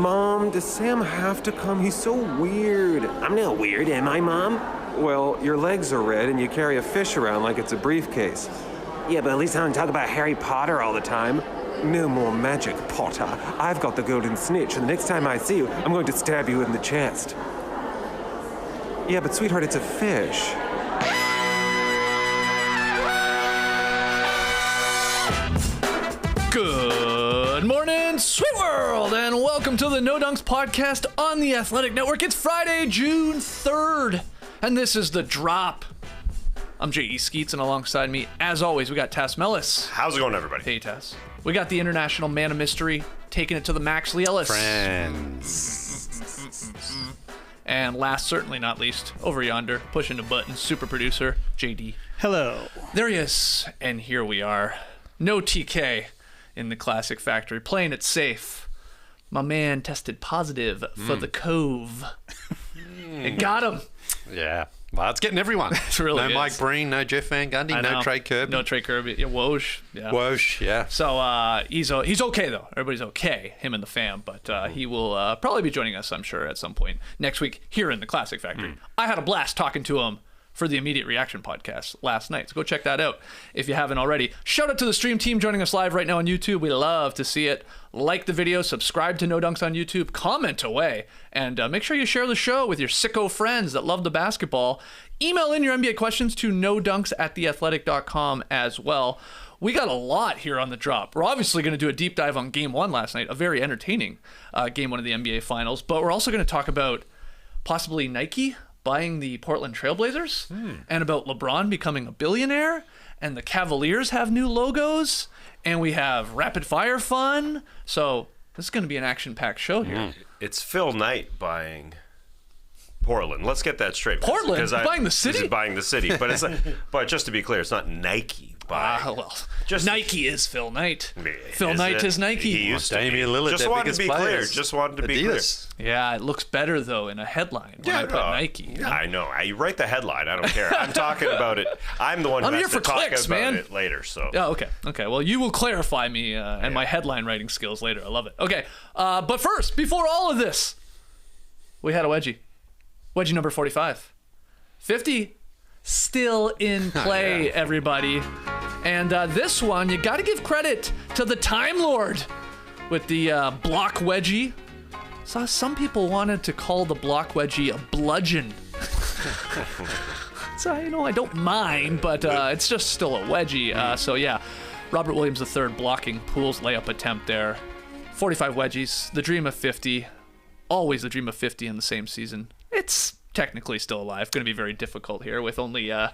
Mom, does Sam have to come? He's so weird. I'm not weird, am I, Mom? Well, your legs are red and you carry a fish around like it's a briefcase. Yeah, but at least I don't talk about Harry Potter all the time. No more magic, Potter. I've got the golden snitch, and the next time I see you, I'm going to stab you in the chest. Yeah, but sweetheart, it's a fish. Good morning, sweet world, and welcome to the No Dunks podcast on the Athletic Network. It's Friday, June 3rd, and this is The Drop. I'm J.E. Skeets, and alongside me, as always, we got Tess Mellis. How's it going, everybody? Hey, Tess. We got the international man of mystery, taking it to the max, Lee Ellis. Friends. And last, certainly not least, over yonder, pushing the button, super producer, JD. Hello. There he is, and here we are. No TK in the Classic Factory, playing it safe. My man tested positive for the Cove. It got him. Yeah. Well, it's getting everyone. It's really no Mike Breen, no Jeff Van Gundy, no Trey Kerby. No Trey Kerby. Yeah, Woj. Yeah. Woj, yeah. So he's okay, though. Everybody's okay, him and the fam. But he will probably be joining us, I'm sure, at some point next week here in the Classic Factory. I had a blast talking to him for the Immediate Reaction podcast last night. So go check that out if you haven't already. Shout out to the stream team joining us live right now on YouTube. We love to see it. Like the video, subscribe to No Dunks on YouTube, comment away, and make sure you share the show with your sicko friends that love the basketball. Email in your NBA questions to nodunks@theathletic.com as well. We got a lot here on The Drop. We're obviously going to do a deep dive on Game 1 last night, a very entertaining Game 1 of the NBA Finals, but we're also going to talk about possibly Nike buying the Portland Trailblazers, and about LeBron becoming a billionaire, and the Cavaliers have new logos, and we have rapid fire fun. So this is going to be an action-packed show here. It's Phil Knight buying Portland. Let's get that straight. Portland? Buying the city? This is buying the city, but it's but just to be clear, it's not Nike buying. Nike is Phil Knight. Phil Knight is Nike. He used to Damian Lillard, just wanted to be clear. Just wanted to be clear. Yeah, it looks better though in a headline when I put Nike. Yeah, I know. I write the headline. I don't care. I'm talking about it. I'm the one who has to talk about it later. So. Yeah. Okay. Well, you will clarify me and my headline writing skills later. I love it. Okay. But first, before all of this, we had a wedgie. Wedgie number 45. 50 still in play, everybody. And this one, you got to give credit to the Time Lord with the block wedgie. So some people wanted to call the block wedgie a bludgeon. So, I don't mind, but it's just still a wedgie. So, yeah, Robert Williams III blocking Poole's layup attempt there. 45 wedgies, the dream of 50. Always the dream of 50 in the same season. It's technically still alive. Going to be very difficult here with only at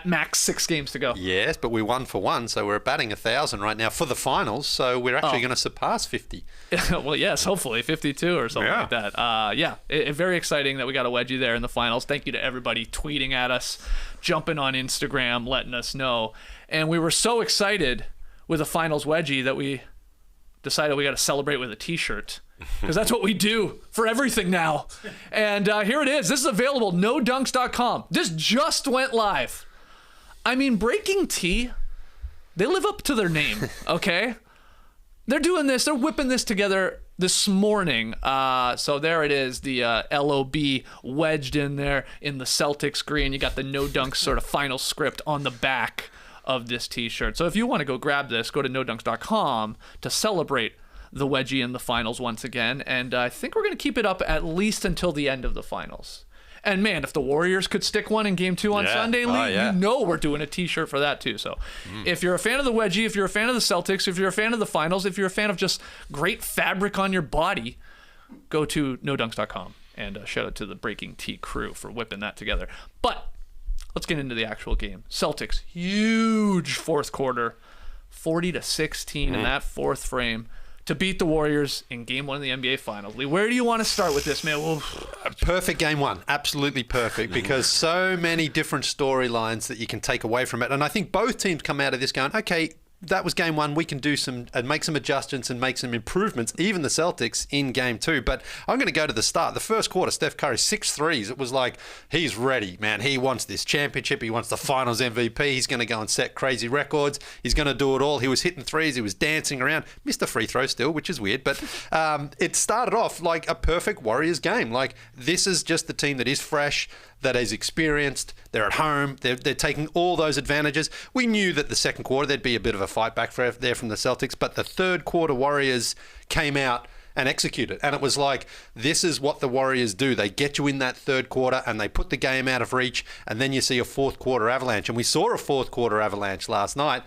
max 6 games to go. Yes, but we won for one, so we're batting 1,000 right now for the finals. So we're actually going to surpass 50. Well, yes, hopefully 52 or something like that. Very exciting that we got a wedgie there in the finals. Thank you to everybody tweeting at us, jumping on Instagram, letting us know. And we were so excited with a finals wedgie that we decided we got to celebrate with a t-shirt. Because that's what we do for everything now. And here it is. This is available, nodunks.com. This just went live. I mean, Breaking Tea, they live up to their name, okay? They're doing this. They're whipping this together this morning. So there it is, the LOB wedged in there in the Celtics green. You got the No Dunks sort of final script on the back of this t-shirt. So if you want to go grab this, go to nodunks.com to celebrate the wedgie in the finals once again, and I think we're going to keep it up at least until the end of the finals. And man, if the Warriors could stick one in Game 2 on Sunday, Lee, you know we're doing a t-shirt for that too. So if you're a fan of the wedgie, if you're a fan of the Celtics, if you're a fan of the finals, if you're a fan of just great fabric on your body, go to nodunks.com, and shout out to the Breaking Tea crew for whipping that together. But let's get into the actual game. Celtics, huge fourth quarter, 40-16 in that fourth frame, to beat the Warriors in Game 1 of the NBA Finals. Lee, where do you want to start with this, man? Perfect Game 1. Absolutely perfect, because so many different storylines that you can take away from it. And I think both teams come out of this going, okay, that was game one. We can do some and make some adjustments and make some improvements, even the Celtics in game two. But I'm going to go to the start. The first quarter, Steph Curry, 6 threes. It was like, he's ready, man. He wants this championship. He wants the finals MVP. He's going to go and set crazy records. He's going to do it all. He was hitting threes. He was dancing around. Missed a free throw still, which is weird. But it started off like a perfect Warriors game. Like, this is just the team that is fresh, that is experienced. They're at home. They're taking all those advantages. We knew that the second quarter there'd be a bit of a fight back there from the Celtics, but the third quarter Warriors came out and executed. And it was like, this is what the Warriors do. They get you in that third quarter and they put the game out of reach, and then you see a fourth quarter avalanche. And we saw a fourth quarter avalanche last night.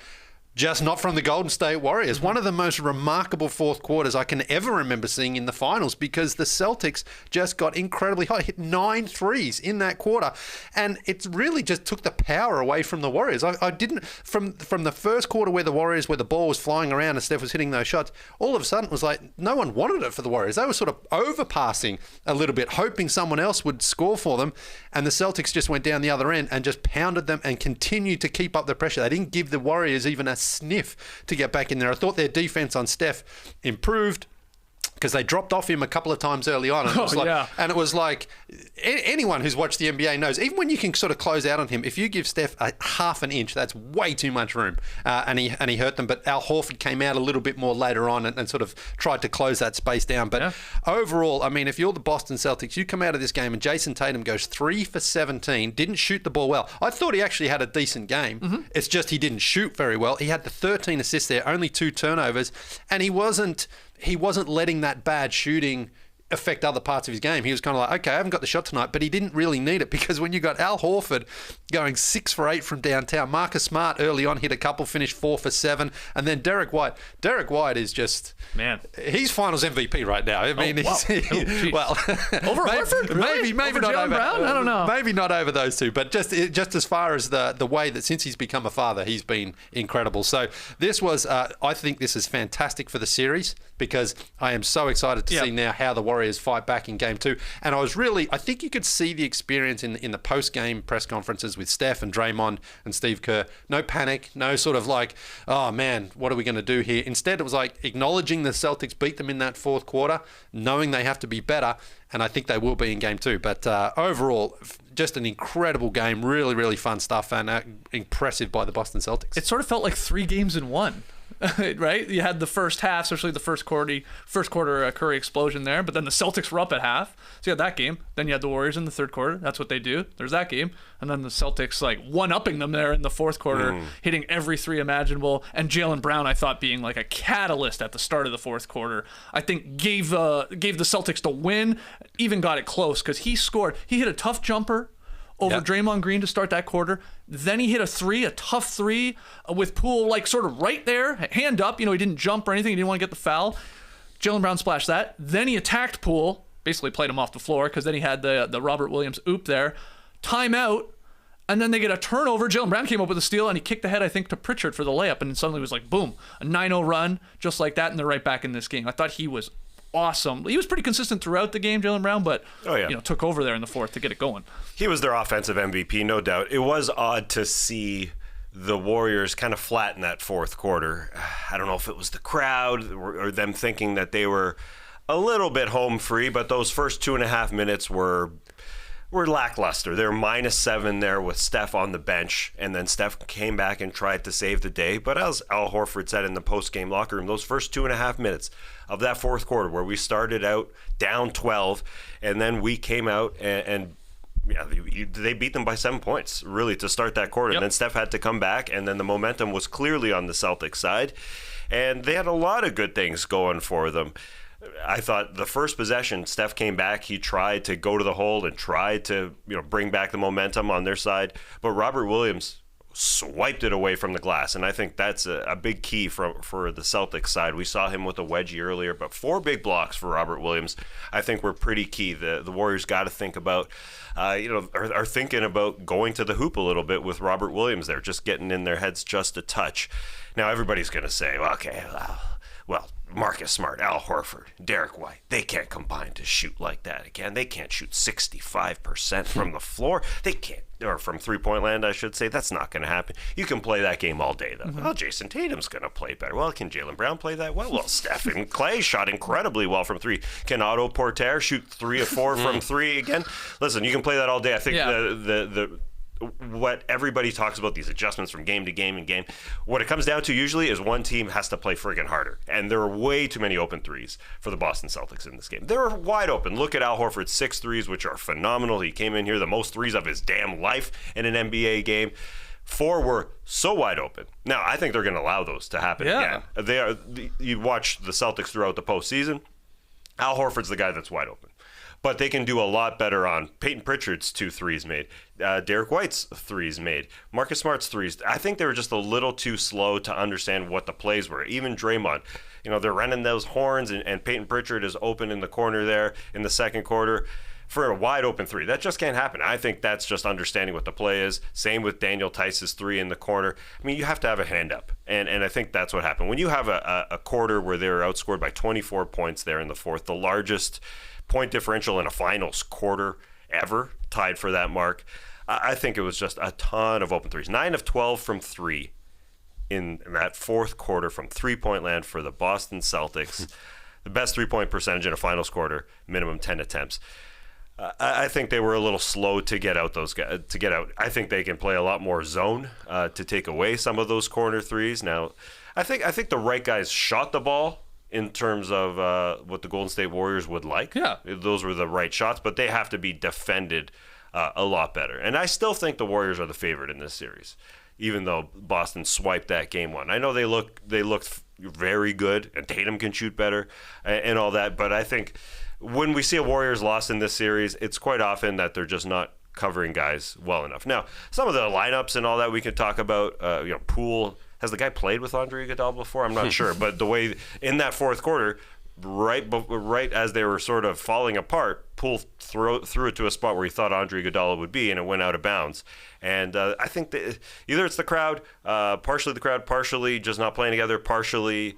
Just not from the Golden State Warriors. One of the most remarkable fourth quarters I can ever remember seeing in the finals, because the Celtics just got incredibly hot, hit 9 threes in that quarter, and it really just took the power away from the Warriors. I didn't, from the first quarter where the ball was flying around and Steph was hitting those shots, all of a sudden it was like no one wanted it for the Warriors. They were sort of overpassing a little bit, hoping someone else would score for them, and the Celtics just went down the other end and just pounded them and continued to keep up the pressure. They didn't give the Warriors even a sniff to get back in there. I thought their defense on Steph improved, because they dropped off him a couple of times early on. And it was like anyone who's watched the NBA knows, even when you can sort of close out on him, if you give Steph a half an inch, that's way too much room. And he hurt them. But Al Horford came out a little bit more later on and sort of tried to close that space down. But overall, I mean, if you're the Boston Celtics, you come out of this game and Jason Tatum goes 3 for 17, didn't shoot the ball well. I thought he actually had a decent game. Mm-hmm. It's just he didn't shoot very well. He had the 13 assists there, only 2 turnovers, and he wasn't letting that bad shooting affect other parts of his game. He was kind of like, okay, I haven't got the shot tonight, but he didn't really need it, because when you got Al Horford going 6 for 8 from downtown, Marcus Smart early on hit a couple, finished 4 for 7, and then Derek White is just, man, he's Finals MVP right now. I mean, over Horford? Maybe over not over Brown? I don't know. Maybe not over those two, but just as far as the way that since he's become a father, he's been incredible. So this was, I think this is fantastic for the series, because I am so excited to see now how the Warriors fight back in game 2. And I think you could see the experience in the post-game press conferences with Steph and Draymond and Steve Kerr. No panic, no sort of like, oh man, what are we going to do here? Instead, it was like acknowledging the Celtics beat them in that fourth quarter, knowing they have to be better, and I think they will be in game 2. But overall, just an incredible game, really, really fun stuff, and impressive by the Boston Celtics. It sort of felt like 3 games in one. Right? You had the first half, especially the first quarter Curry explosion there, but then the Celtics were up at half. So you had that game. Then you had the Warriors in the third quarter. That's what they do. There's that game. And then the Celtics like one-upping them there in the fourth quarter, hitting every 3 imaginable. And Jaylen Brown, I thought, being like a catalyst at the start of the fourth quarter, I think gave the Celtics the win, even got it close, because he scored. He hit a tough jumper over Draymond Green to start that quarter. Then he hit a tough three with Poole like sort of right there, hand up. He didn't jump or anything. He didn't want to get the foul. Jaylen Brown splashed that. Then he attacked Poole, basically played him off the floor, because then he had the Robert Williams oop there. Timeout. And then they get a turnover. Jaylen Brown came up with a steal, and he kicked ahead, I think, to Pritchard for the layup. And suddenly it was like, boom, a 9-0 run, just like that, and they're right back in this game. I thought he was awesome. He was pretty consistent throughout the game, Jaylen Brown, but took over there in the fourth to get it going. He was their offensive MVP, no doubt. It was odd to see the Warriors kind of flat in that fourth quarter. I don't know if it was the crowd or them thinking that they were a little bit home free, but those first 2.5 minutes were lackluster. They were -7 there with Steph on the bench, and then Steph came back and tried to save the day. But as Al Horford said in the post-game locker room, those first 2.5 minutes of that fourth quarter, where we started out down 12, and then we came out and they beat them by 7 points, really, to start that quarter. And then Steph had to come back, and then the momentum was clearly on the Celtics side. And they had a lot of good things going for them. I thought the first possession, Steph came back. He tried to go to the hole and tried to bring back the momentum on their side. But Robert Williams swiped it away from the glass, and I think that's a big key for the Celtics side. We saw him with a wedgie earlier, but 4 big blocks for Robert Williams I think were pretty key. The Warriors got to think about are thinking about going to the hoop a little bit with Robert Williams there, just getting in their heads just a touch. Now everybody's going to say, well, okay, well, Marcus Smart, Al Horford, Derek White, they can't combine to shoot like that again. They can't shoot 65% from the floor. They can't, or from three-point land, I should say. That's not going to happen. You can play that game all day, though. Well, Jason Tatum's going to play better. Well, can Jaylen Brown play that well? Well, Stephen Clay shot incredibly well from three. Can Otto Porter shoot 3 of 4 from three again? Listen, you can play that all day. I think what everybody talks about, these adjustments from game to game and game, what it comes down to usually is one team has to play friggin' harder. And there are way too many open threes for the Boston Celtics in this game. They're wide open. Look at Al Horford's 6 threes, which are phenomenal. He came in here the most threes of his damn life in an NBA game. 4 were so wide open. Now, I think they're going to allow those to happen again. They are. You watch the Celtics throughout the postseason, Al Horford's the guy that's wide open. But they can do a lot better on Peyton Pritchard's 2 threes made, Derek White's 3s made, Marcus Smart's 3s. I think they were just a little too slow to understand what the plays were. Even Draymond, they're running those horns, and Peyton Pritchard is open in the corner there in the second quarter for a wide open 3. That just can't happen. I think that's just understanding what the play is. Same with Daniel Tice's 3 in the corner. I mean, you have to have a hand up, and I think that's what happened. When you have a quarter where they were outscored by 24 points there in the fourth, the largest point differential in a finals quarter ever, tied for that mark. I think it was just a ton of open 3s. 9 of 12 from 3 in that fourth quarter from three-point land for the Boston Celtics. The best three-point percentage in a finals quarter, minimum 10 attempts. I think they were a little slow to get out those guys. I think they can play a lot more zone to take away some of those corner 3s. Now, I think the right guys shot the ball in terms of what the Golden State Warriors would like. Yeah. Those were the right shots, but they have to be defended a lot better. And I still think the Warriors are the favorite in this series, even though Boston swiped that game 1. I know they looked very good, and Tatum can shoot better and all that, but I think when we see a Warriors loss in this series, it's quite often that they're just not covering guys well enough. Now, some of the lineups and all that we could talk about, Poole. Has the guy played with Andre Iguodala before? I'm not sure. But the way in that fourth quarter, right as they were sort of falling apart, Poole threw it to a spot where he thought Andre Iguodala would be, and it went out of bounds. And I think that either it's the crowd, partially just not playing together, partially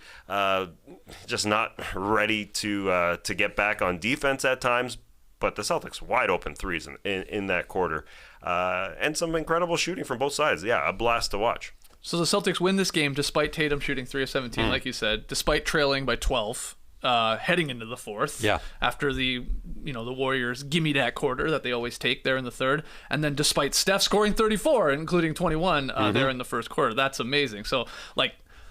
just not ready to get back on defense at times. But the Celtics wide open 3s in that quarter, and some incredible shooting from both sides. Yeah, a blast to watch. So the Celtics win this game despite Tatum shooting 3 of 17, like you said, despite trailing by 12 heading into the fourth. Yeah. After the Warriors gimme that quarter that they always take there in the third, and then despite Steph scoring 34, including 21 there in the first quarter. That's amazing. So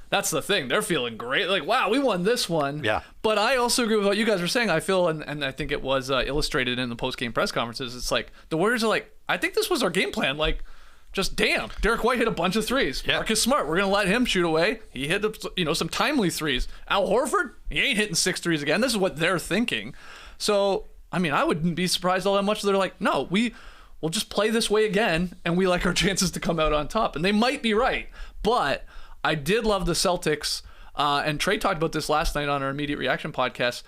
that's the thing. They're feeling great. Like, wow, we won this one. Yeah. But I also agree with what you guys were saying. I feel, and I think it was illustrated in the post-game press conferences, it's like the Warriors are like, I think this was our game plan. Like, just damn, Derek White hit a bunch of 3s. Yeah. Marcus Smart, we're going to let him shoot away. He hit some timely 3s. Al Horford, he ain't hitting 6 threes again. This is what they're thinking. So, I mean, I wouldn't be surprised all that much. They're like, no, we'll just play this way again, and we like our chances to come out on top. And they might be right. But I did love the Celtics, and Trey talked about this last night on our Immediate Reaction podcast.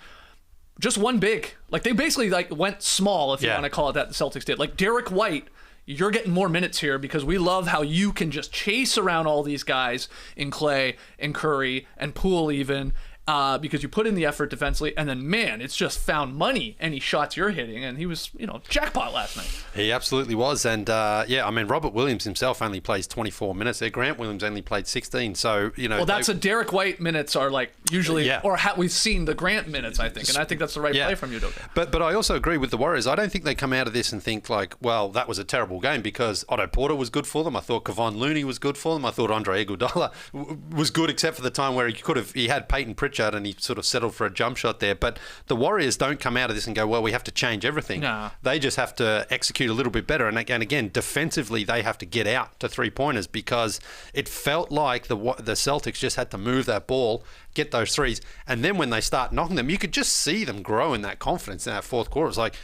Just one big. Like, they basically went small, if you want to call it that, the Celtics did. Like, Derek White, you're getting more minutes here because we love how you can just chase around all these guys in Clay and Curry and Poole even, because you put in the effort defensively, and then, man, it's just found money, any shots you're hitting, and he was, jackpot last night. He absolutely was, and Robert Williams himself only plays 24 minutes there. Grant Williams only played 16, so, Well, that's a Derek White minutes are usually, we've seen the Grant minutes, I think, and I think that's the right play from Udoka. But I also agree with the Warriors. I don't think they come out of this and think that was a terrible game, because Otto Porter was good for them. I thought Kevon Looney was good for them. I thought Andre Iguodala was good, except for the time where he had Peyton Pritchard and he sort of settled for a jump shot there. But the Warriors don't come out of this and go, well, we have to change everything. No. They just have to execute a little bit better. And again, defensively, they have to get out to three-pointers, because it felt like the Celtics just had to move that ball, get those 3s. And then when they start knocking them, you could just see them grow in that confidence in that fourth quarter. It's like,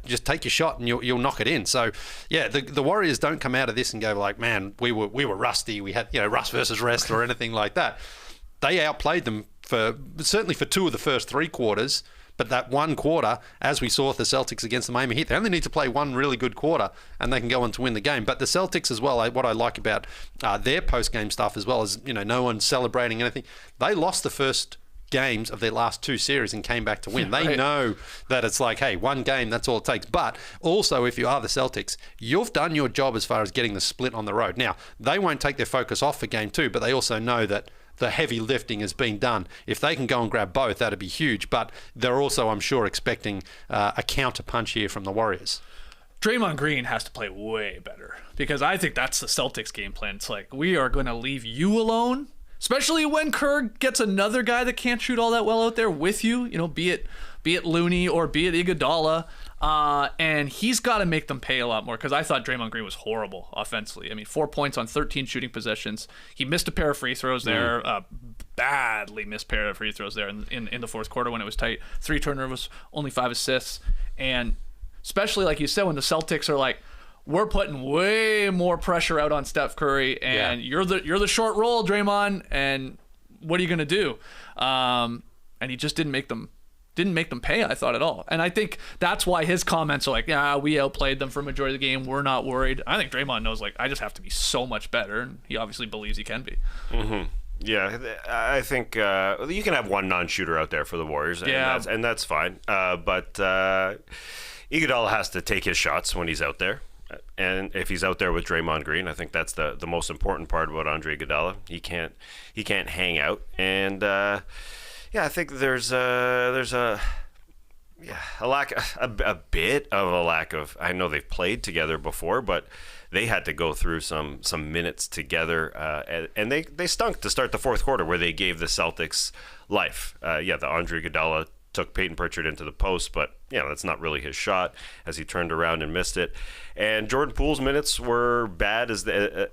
just take your shot and you'll knock it in. So, the Warriors don't come out of this and go like, man, we were rusty. We had, rust versus rest or anything like that. They outplayed them certainly for 2 of the first 3 quarters, but that one quarter, as we saw with the Celtics against the Miami Heat, they only need to play one really good quarter and they can go on to win the game. But the Celtics as well, what I like about their post-game stuff as well is, no one's celebrating anything. They lost the first games of their last 2 series and came back to win. They know that it's like, hey, 1 game, that's all it takes. But also, if you are the Celtics, you've done your job as far as getting the split on the road. Now, they won't take their focus off for game 2, but they also know that the heavy lifting has been done. If they can go and grab both, that'd be huge. But they're also, I'm sure, expecting a counter punch here from the Warriors. Draymond Green has to play way better because I think that's the Celtics game plan. It's like, we are going to leave you alone, especially when Kerr gets another guy that can't shoot all that well out there with you, be it Looney or be it Iguodala. And he's got to make them pay a lot more because I thought Draymond Green was horrible offensively. I mean, 4 points on 13 shooting possessions. He missed a pair of free throws there, badly missed pair of free throws there in the fourth quarter when it was tight. 3 turnovers, only 5 assists. And especially, like you said, when the Celtics are like, we're putting way more pressure out on Steph Curry, and you're the short roll, Draymond, and what are you going to do? And he just didn't make them pay, I thought, at all. And I think that's why his comments are like, yeah, we outplayed them for a majority of the game. We're not worried. I think Draymond knows, like, I just have to be so much better, and he obviously believes he can be. Mm-hmm. Yeah, I think you can have one non-shooter out there for the Warriors, and that's fine. But Iguodala has to take his shots when he's out there. And if he's out there with Draymond Green, I think that's the most important part about Andre Iguodala. He can't hang out. And I think there's a bit of a lack of. I know they've played together before, but they had to go through some minutes together, and they stunk to start the fourth quarter, where they gave the Celtics life. The Andre Iguodala took Peyton Pritchard into the post, but that's not really his shot, as he turned around and missed it. And Jordan Poole's minutes were bad. As the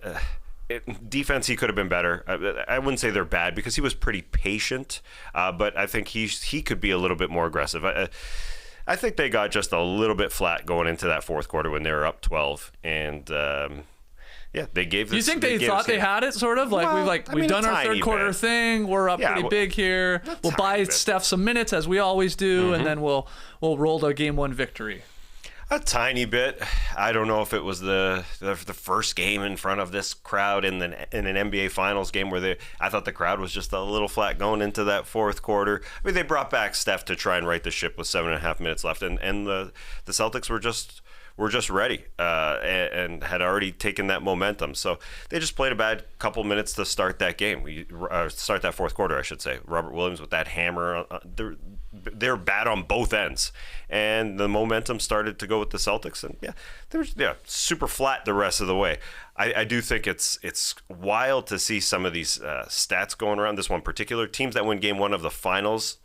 defense, he could have been better. I wouldn't say they're bad because he was pretty patient, but I think he could be a little bit more aggressive. I think they got just a little bit flat going into that fourth quarter when they were up 12, and they gave. You think they thought they had it, sort of? Like, we've done our third quarter thing. We're up pretty big here. We'll buy Steph some minutes, as we always do, and then we'll roll the game 1 victory. A tiny bit. I don't know if it was the first game in front of this crowd in an NBA Finals game where I thought the crowd was just a little flat going into that fourth quarter. I mean, they brought back Steph to try and right the ship with 7.5 minutes left, and the Celtics were just ready and had already taken that momentum. So they just played a bad couple minutes to start that game. Start that fourth quarter, I should say. Robert Williams with that hammer. They're bad on both ends. And the momentum started to go with the Celtics. And they were super flat the rest of the way. I do think it's wild to see some of these stats going around. This one particular, teams that win game 1 of the finals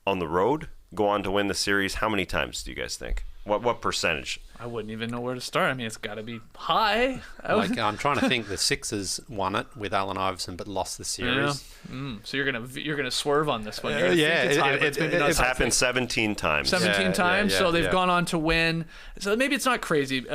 on the road go on to win the series. How many times do you guys think? What percentage? I wouldn't even know where to start. I mean, it's got to be high. I'm trying to think. The Sixers won it with Allen Iverson, but lost the series. So you're gonna swerve on this one. It's happened 17 times. 17 times. So they've gone on to win. So maybe it's not crazy.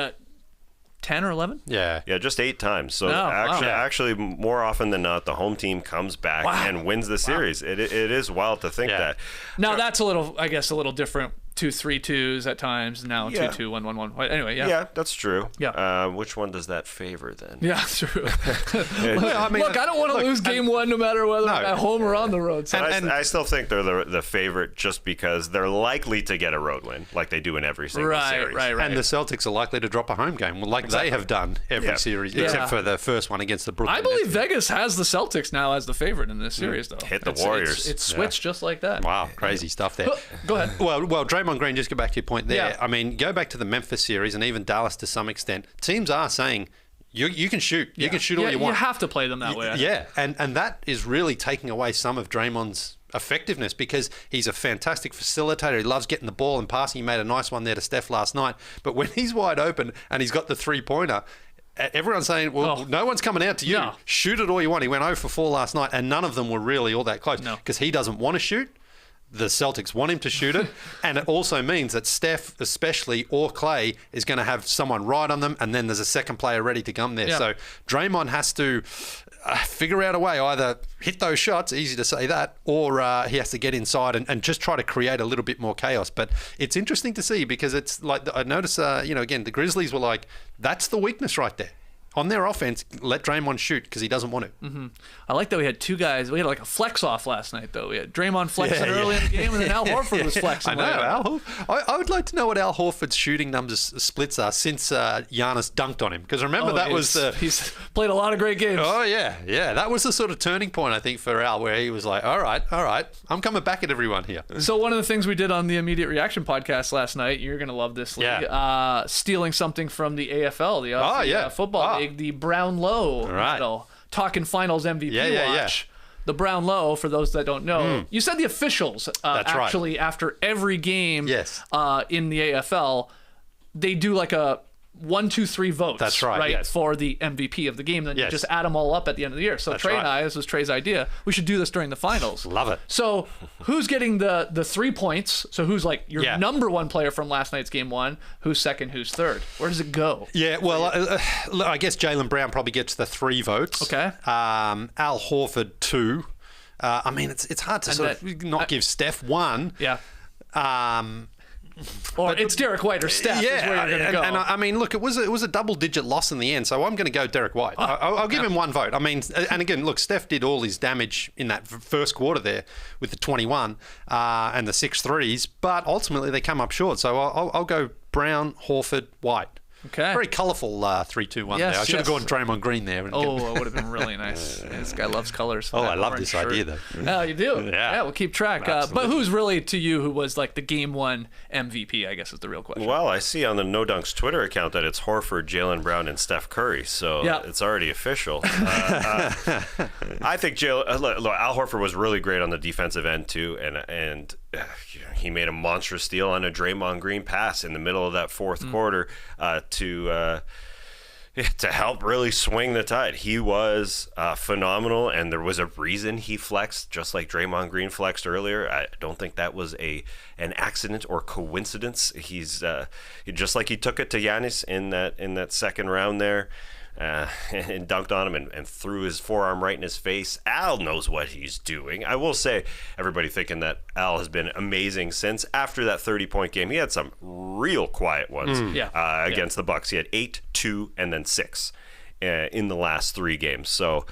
10 or 11? Yeah, just 8 times. So actually, more often than not, the home team comes back and wins the series. It is wild to think that. Now that's a little different. 2-3-2s at times. Now 2-2, 1-1-1. Anyway, yeah, that's true. Yeah. Which one does that favor then? Yeah, true. Look, I don't want to lose game 1 no matter whether I'm at home or on the road. So. And I still think they're the favorite just because they're likely to get a road win, like they do in every single series. Right. And the Celtics are likely to drop a home game, like they have done every series, except for the first one against the Brooklyn I believe Nets. Vegas has the Celtics now as the favorite in this series, though. Hit the Warriors. It's switched just like that. Wow, crazy stuff there. Go ahead. Well, Draymond Green, just go back to your point there. Yeah. I mean, go back to the Memphis series and even Dallas to some extent. Teams are saying, you can shoot. You can shoot all you want. You have to play them that way. Yeah, and that is really taking away some of Draymond's effectiveness because he's a fantastic facilitator. He loves getting the ball and passing. He made a nice one there to Steph last night. But when he's wide open and he's got the three-pointer, everyone's saying, no one's coming out to you. No. Shoot it all you want. He went 0 for 4 last night, and none of them were really all that close because he doesn't want to shoot. The Celtics want him to shoot it, and it also means that Steph, especially, or Clay, is going to have someone right on them, and then there's a second player ready to come there. Yep. So Draymond has to figure out a way, either hit those shots, easy to say that, or he has to get inside and just try to create a little bit more chaos. But it's interesting to see because it's like, I notice, again, the Grizzlies were like, that's the weakness right there. on their offense, let Draymond shoot because he doesn't want to. I like that we had two guys. We had like a flex off last night, though. We had Draymond flexing early in the game, and then Al Horford was flexing. I know. later. I would like to know what Al Horford's shooting numbers splits are since Giannis dunked on him. Because remember, that was he's played a lot of great games. Oh, yeah. That was the sort of turning point, I think, for Al, where he was like, all right, I'm coming back at everyone here. So one of the things we did on the Immediate Reaction podcast last night, you're going to love this, Lee, stealing something from the AFL, the football league, the Brownlow medal. Talking finals MVP watch. The Brownlow, for those that don't know, you said the officials actually after every game in the AFL, they do like a 1, 2, 3 votes. That's right. For the MVP of the game. Then you just add them all up at the end of the year. So Trey and I, this was Trey's idea, we should do this during the finals. Love it. So who's getting the 3 points? So who's like your number one player from last night's game 1? Who's second? Who's third? Where does it go? Yeah, well, I guess Jaylen Brown probably gets the 3 votes. Okay. Al Horford 2. I mean, it's hard to sort of not give Steph 1. Yeah. Or it's Derek White or Steph is where you're going to go. And I mean, look, it was a double-digit loss in the end, so I'm going to go Derek White. I'll give him 1 vote. I mean, and again, look, Steph did all his damage in that first quarter there with the 21 and the 6 threes, but ultimately they come up short. So I'll go Brown, Horford, White. Okay. Very colourful 3-2-1 there. I should have gone Draymond Green there. It would have been really nice. This guy loves colors. I love this idea, though. Oh, you do? Yeah, we'll keep track. But who's really, to you, who was like the game 1 MVP, I guess is the real question. Well, I see on the No Dunks Twitter account that it's Horford, Jaylen Brown, and Steph Curry, so it's already official. I think Al Horford was really great on the defensive end, too, and he made a monstrous steal on a Draymond Green pass in the middle of that fourth quarter to help really swing the tide. He was phenomenal, and there was a reason he flexed, just like Draymond Green flexed earlier. I don't think that was an accident or coincidence. He's just like he took it to Giannis in that second round there. And dunked on him and threw his forearm right in his face. Al knows what he's doing. I will say, everybody thinking that Al has been amazing since after that 30-point game. He had some real quiet ones against the Bucks. He had 8, 2, and then 6 in the last 3 games. So,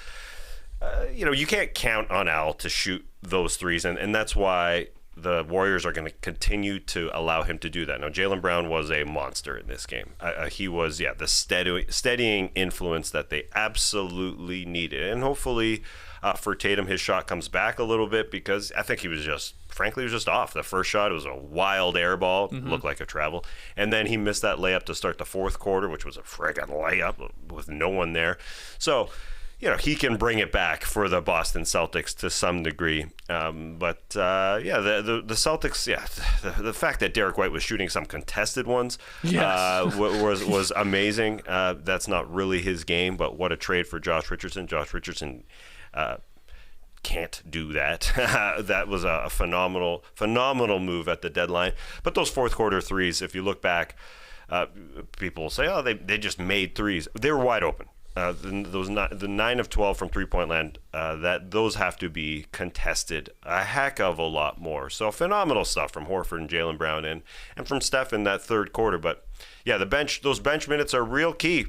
you can't count on Al to shoot those threes, and that's why the Warriors are going to continue to allow him to do that. Now, Jaylen Brown was a monster in this game. He was, the steadying influence that they absolutely needed. And hopefully for Tatum, his shot comes back a little bit, because I think he was just off. The first shot, it was a wild air ball, looked like a travel. And then he missed that layup to start the fourth quarter, which was a friggin' layup with no one there. So, he can bring it back for the Boston Celtics to some degree. But the Celtics, the fact that Derek White was shooting some contested ones was amazing. That's not really his game, but what a trade for Josh Richardson. Josh Richardson can't do that. That was a phenomenal move at the deadline. But those fourth quarter threes, if you look back, people will say, oh, they just made threes. They were wide open. The 9 of 12 from three-point land, those have to be contested a heck of a lot more. So phenomenal stuff from Horford and Jaylen Brown and from Steph in that third quarter. But those bench minutes are real key.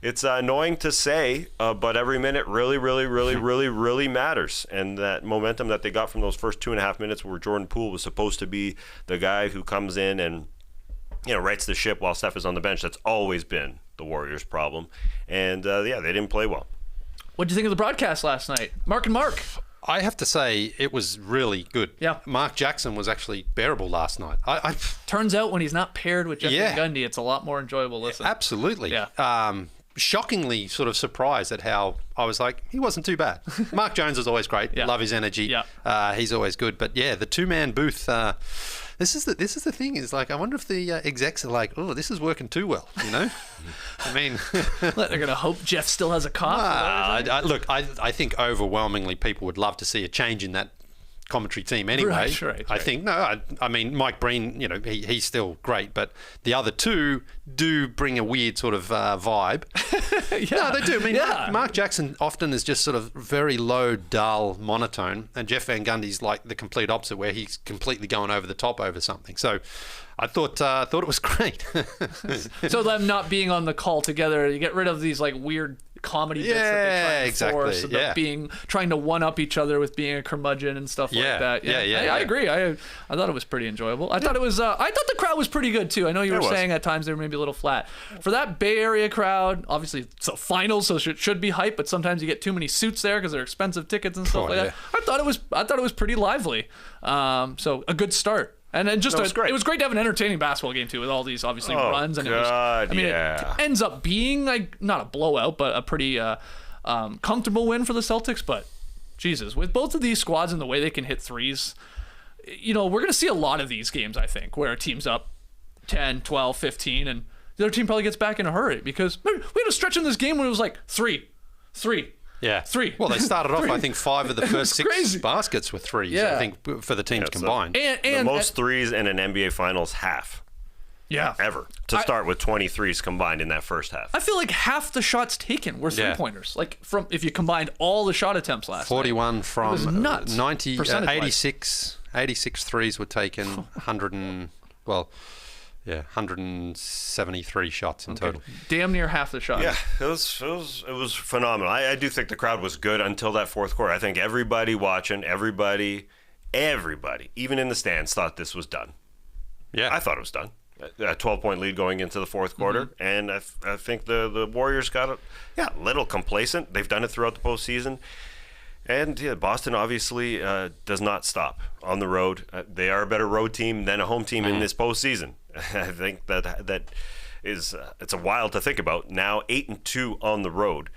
It's annoying to say, but every minute really, really, really, really, really matters. And that momentum that they got from those first 2.5 minutes, where Jordan Poole was supposed to be the guy who comes in and rights the ship while Steph is on the bench, that's always been the Warriors' problem. And, they didn't play well. What did you think of the broadcast last night? Mark and Mark. I have to say it was really good. Yeah. Mark Jackson was actually bearable last night. Turns out when he's not paired with Jeffrey Gundy, it's a lot more enjoyable to listen. Absolutely. Yeah. Shockingly sort of surprised at how I was like, he wasn't too bad. Mark Jones is always great. Love his energy. He's always good. But the 2-man booth, this is the thing, is like, I wonder if the execs are like, oh, this is working too well, I mean, they're going to hope Jeff still has a cough. I think overwhelmingly people would love to see a change in that commentary team anyway. Right. I think. No, I mean, Mike Breen, he's still great, but the other two do bring a weird sort of vibe. No, they do. I mean, Mark Jackson often is just sort of very low, dull, monotone, and Jeff Van Gundy's like the complete opposite, where he's completely going over the top over something. So I thought it was great. So them not being on the call together, you get rid of these like weird comedy bits that they try and force about trying to one up each other with being a curmudgeon and stuff like that. I agree. I thought it was pretty enjoyable. I thought the crowd was pretty good too. I know you were saying at times they were maybe a little flat. For that Bay Area crowd, obviously it's a final, so it should be hype, but sometimes you get too many suits there because they're expensive tickets and stuff like that. I thought it was pretty lively. So a good start. And then it was great to have an entertaining basketball game too, with all these obviously runs. And it ends up being like not a blowout, but a pretty comfortable win for the Celtics. But Jesus, with both of these squads and the way they can hit threes, we're going to see a lot of these games, I think, where a team's up 10, 12, 15, and the other team probably gets back in a hurry because we had a stretch in this game where it was like three. Yeah. 3. Well, they started off, I think, 5 of the first 6 crazy. Baskets were threes, I think, for the teams combined. And the most threes in an NBA Finals half. Yeah. Ever. To start with 23s combined in that first half. I feel like half the shots taken were three-pointers. Like, from if you combined all the shot attempts last 41 night. from It was nuts. 90, 86 threes were taken, 173 shots in total. Damn near half the shots. Yeah, it was phenomenal. I do think the crowd was good until that fourth quarter. I think everybody watching, everybody, even in the stands, thought this was done. Yeah. I thought it was done. A 12-point lead going into the fourth quarter, and I think the Warriors got a little complacent. They've done it throughout the postseason. And Boston obviously does not stop on the road. They are a better road team than a home team in this postseason. I think that is it's a wild to think about. Now 8-2 on the road,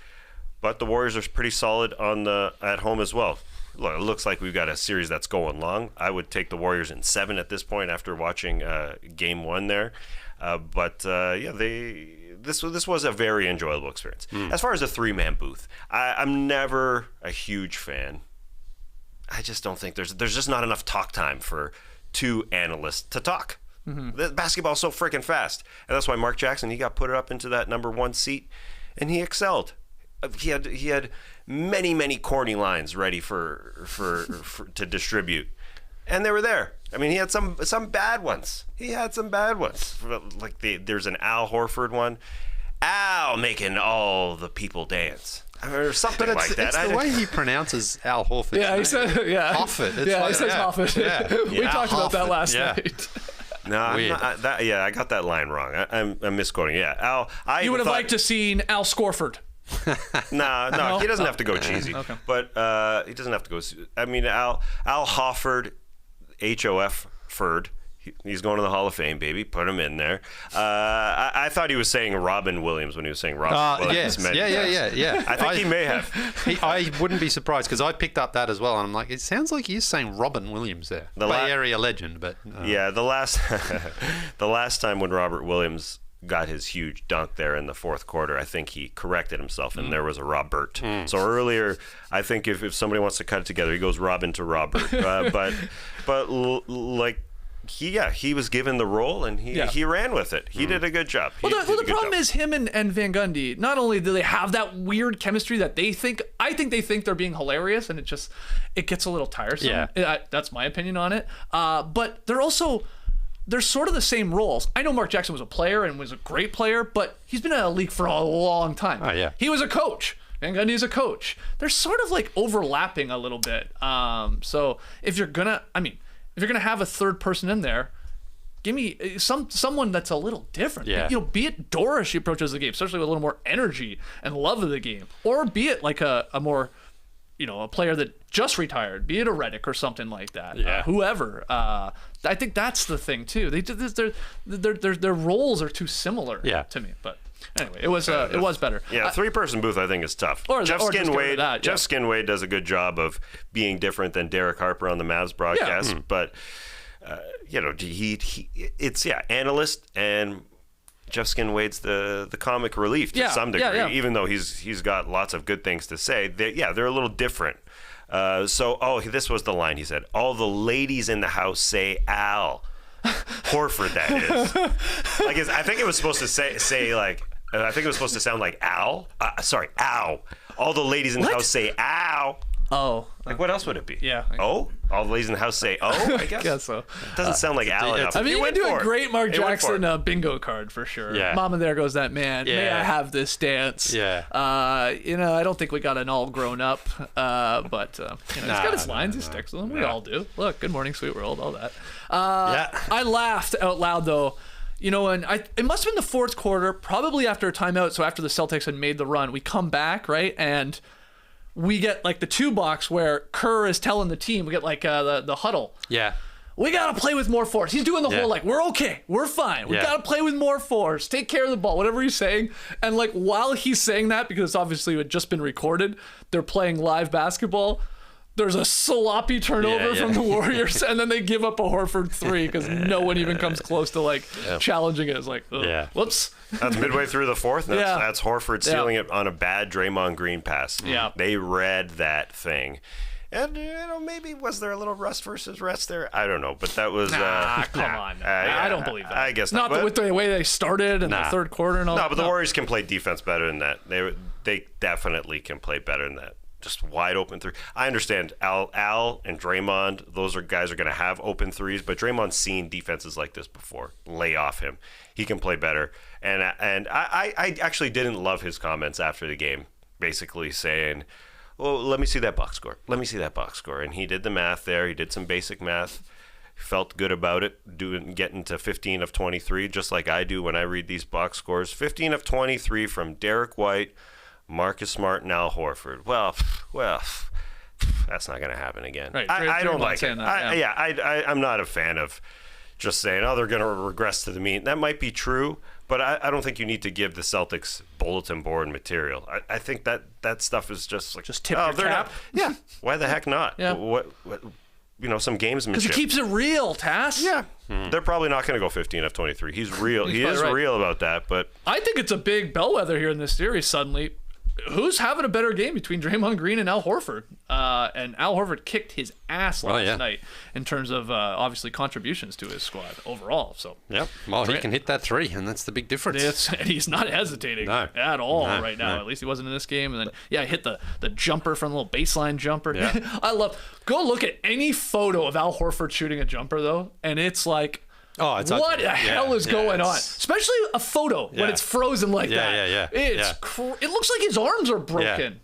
but the Warriors are pretty solid at home as well. Look, it looks like we've got a series that's going long. I would take the Warriors in 7 at this point after watching Game 1 there. This was a very enjoyable experience. As far as the 3-man booth, I'm never a huge fan. I just don't think there's just not enough talk time for 2 analysts to talk. The basketball's so freaking fast, and that's why Mark Jackson, he got put up into that number 1 seat, and he excelled. He had many corny lines ready for to distribute, and they were there. I mean, he had some bad ones. Like there's an Al Horford one. Al making all the people dance. Or something like that. It's the way he pronounces Al Horford. He said, Horford. He says Horford. We talked about that last night. No, I got that line wrong. I'm misquoting. Yeah, Al. You would have liked to seen Al Scorford. No, he doesn't have to go cheesy. Okay. But he doesn't have to go. I mean, Al Horford, H-O-F-Ford. He's going to the Hall of Fame, baby. Put him in there. I thought he was saying Robin Williams when he was saying Robin Williams. Yeah. I think he may have. I wouldn't be surprised because I picked up that as well, and I'm like, it sounds like he's saying Robin Williams there. Bay Area legend, but the last time when Robert Williams got his huge dunk there in the fourth quarter, I think he corrected himself, and there was a Robert. So earlier, I think if somebody wants to cut it together, he goes Robin to Robert. He was given the role, and he ran with it. He did a good job. The problem is him and Van Gundy, not only do they have that weird chemistry that they think they're being hilarious, and it gets a little tiresome. Yeah. That's my opinion on it. But they're sort of the same roles. I know Mark Jackson was a player and was a great player, but he's been in the league for a long time. Oh, yeah. He was a coach. Van Gundy's a coach. They're sort of like overlapping a little bit. So if you're gonna have a third person in there, give me someone that's a little different. Yeah. Be it Dorish approaches the game, especially with a little more energy and love of the game, or be it like a more, a player that just retired, be it a Redick or something like that. Yeah. Whoever. I think that's the thing too. Their roles are too similar to me, but. Anyway, it was better. Yeah, 3-person booth I think is tough. Jeff Skinwade does a good job of being different than Derek Harper on the Mavs broadcast, but it's analyst, and Jeff Skinwade's the comic relief to some degree, even though he's got lots of good things to say. They're a little different. This was the line he said. All the ladies in the house say Al. Horford, that is. I think it was supposed to say like, I think it was supposed to sound like Al. Ow. All the ladies in the house say ow. Oh. Like, what else would it be? Yeah. Oh? All the ladies in the house say oh, I guess? Guess so. It doesn't sound like Al enough. I mean, you can do a great Mark He went for Jackson bingo card for sure. Yeah. Mama, there goes that man. Yeah. May I have this dance? Yeah. I don't think we got an all grown up, but he's got his lines. He sticks with them. We all do. Look, Good Morning, Sweet World, all that. I laughed out loud though. And it must have been the fourth quarter, probably after a timeout. So after the Celtics had made the run, we come back, right? And we get like the 2-box where Kerr is telling the team, we get like the huddle. Yeah. We got to play with more force. He's doing the whole like, we're okay. We're fine. We got to play with more force. Take care of the ball, whatever he's saying. And like while he's saying that, because obviously it had just been recorded, they're playing live basketball. There's a sloppy turnover from the Warriors, and then they give up a Horford 3 because no one even comes close to like challenging it. It's like, whoops. That's midway through the fourth. And that's Horford stealing it on a bad Draymond Green pass. Yeah. They read that thing. And, maybe was there a little rust versus rest there? I don't know. But that was... come on. I don't believe that. I guess not. With the way they started in the third quarter and all that. No, but the Warriors can play defense better than that. They definitely can play better than that. Just wide open three. I understand Al and Draymond, those are guys are going to have open threes, but Draymond's seen defenses like this before. Lay off him. He can play better. And I actually didn't love his comments after the game, basically saying, well, let me see that box score. Let me see that box score. And he did the math there. He did some basic math. Felt good about it, getting to 15 of 23, just like I do when I read these box scores. 15 of 23 from Derek White, Marcus Smart, and Al Horford. Well, that's not going to happen again. Right. I don't like it. That, I'm not a fan of just saying, they're going to regress to the mean. That might be true, but I don't think you need to give the Celtics bulletin board material. I think that stuff is just like... Just tip your cap? Yeah. Why the heck not? Yeah. What some gamesmanship. Because he keeps it real, Tass. Yeah. They're probably not going to go 15 of 23. He's real. He is real about that, but... I think it's a big bellwether here in this series suddenly. Who's having a better game between Draymond Green and Al Horford? And Al Horford kicked his ass last night in terms of obviously contributions to his squad overall. So yep, well he can hit that 3, and that's the big difference. And he's not hesitating at all right now. At least he wasn't in this game. And then hit the jumper from the little baseline jumper. Yeah. Go look at any photo of Al Horford shooting a jumper though, and it's like. Oh, it's what the hell is going on? Especially a photo when it's frozen like that. It looks like his arms are broken.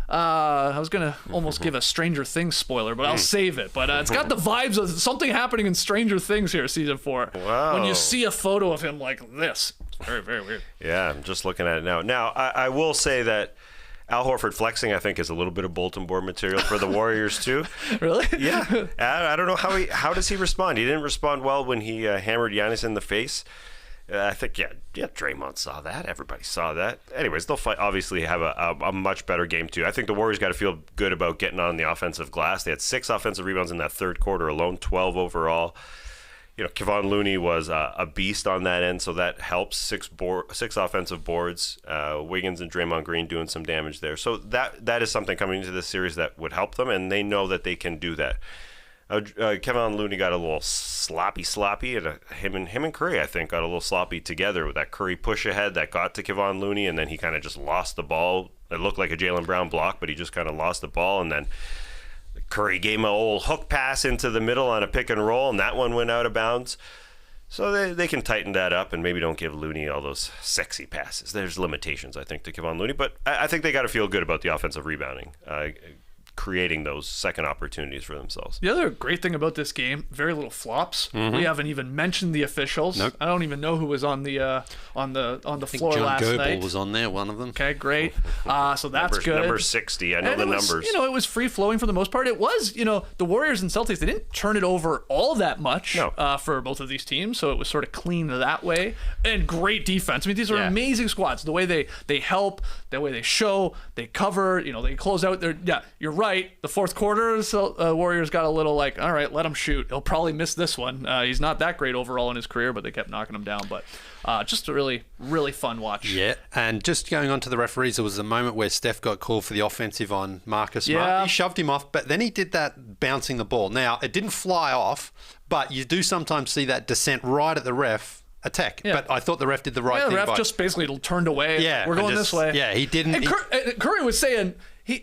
I was gonna almost give a Stranger Things spoiler, but I'll save it. But it's got the vibes of something happening in Stranger Things here, season 4. Wow. When you see a photo of him like this, it's very, very weird. Yeah, I'm just looking at it now. Now, I will say that Al Horford flexing, I think, is a little bit of bulletin board material for the Warriors too. Really? Yeah. I don't know how does he respond. He didn't respond well when he hammered Giannis in the face. I think Draymond saw that. Everybody saw that. Anyways, they'll obviously have a much better game too. I think the Warriors got to feel good about getting on the offensive glass. They had 6 offensive rebounds in that third quarter alone, 12 overall. Kevon Looney was a beast on that end, so that helps. 6 offensive boards. Wiggins and Draymond Green doing some damage there. So that is something coming into this series that would help them, and they know that they can do that. Kevon Looney got a little sloppy, and him and Curry, I think, got a little sloppy together with that Curry push ahead that got to Kevon Looney, and then he kind of just lost the ball. It looked like a Jaylen Brown block, but he just kind of lost the ball, and then Curry gave him an old hook pass into the middle on a pick and roll, and that one went out of bounds. So they can tighten that up and maybe don't give Looney all those sexy passes. There's limitations, I think, to Kevon Looney, but I think they got to feel good about the offensive rebounding, creating those second opportunities for themselves. The other great thing about this game, very little flops. We haven't even mentioned the officials. Nope. I don't even know who was on the floor John last Goebel night. was on there, one of them. Okay, great. So that's good. Number 60. I know the numbers. It was free flowing for the most part. It was, the Warriors and Celtics, they didn't turn it over all that much for both of these teams. So it was sort of clean that way. And great defense. I mean, these are amazing squads. The way they help, the way they show, they cover, they close out. You're right. right. The fourth quarter, Warriors got a little like, all right, let him shoot. He'll probably miss this one. He's not that great overall in his career, but they kept knocking him down. But just a really, really fun watch. Yeah, and just going on to the referees, there was a moment where Steph got called for the offensive on Marcus Smart. He shoved him off, but then he did that bouncing the ball. Now, it didn't fly off, but you do sometimes see that descent right at the ref. Attack, but I thought the ref did the right thing. The ref just basically turned away. Yeah, we're going this way. Yeah, he didn't. And Curry was saying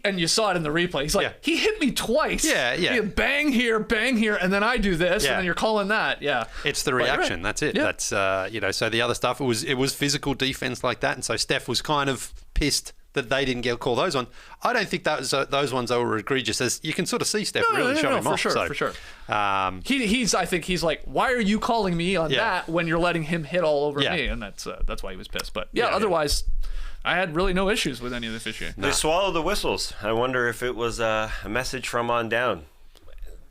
and you saw it in the replay. He's like, he hit me twice. Yeah. Bang here, and then I do this, and then you're calling that. Yeah, it's the reaction. Right. That's it. Yeah. That's So the other stuff, it was physical defense like that, and so Steph was kind of pissed that they didn't get call those on. I don't think those ones are egregious. As you can sort of see Steph really shove him off. For sure. I think he's like, why are you calling me on that when you're letting him hit all over me? And that's why he was pissed. But otherwise, I had really no issues with any of the officiating. They swallowed the whistles. I wonder if it was a message from on down.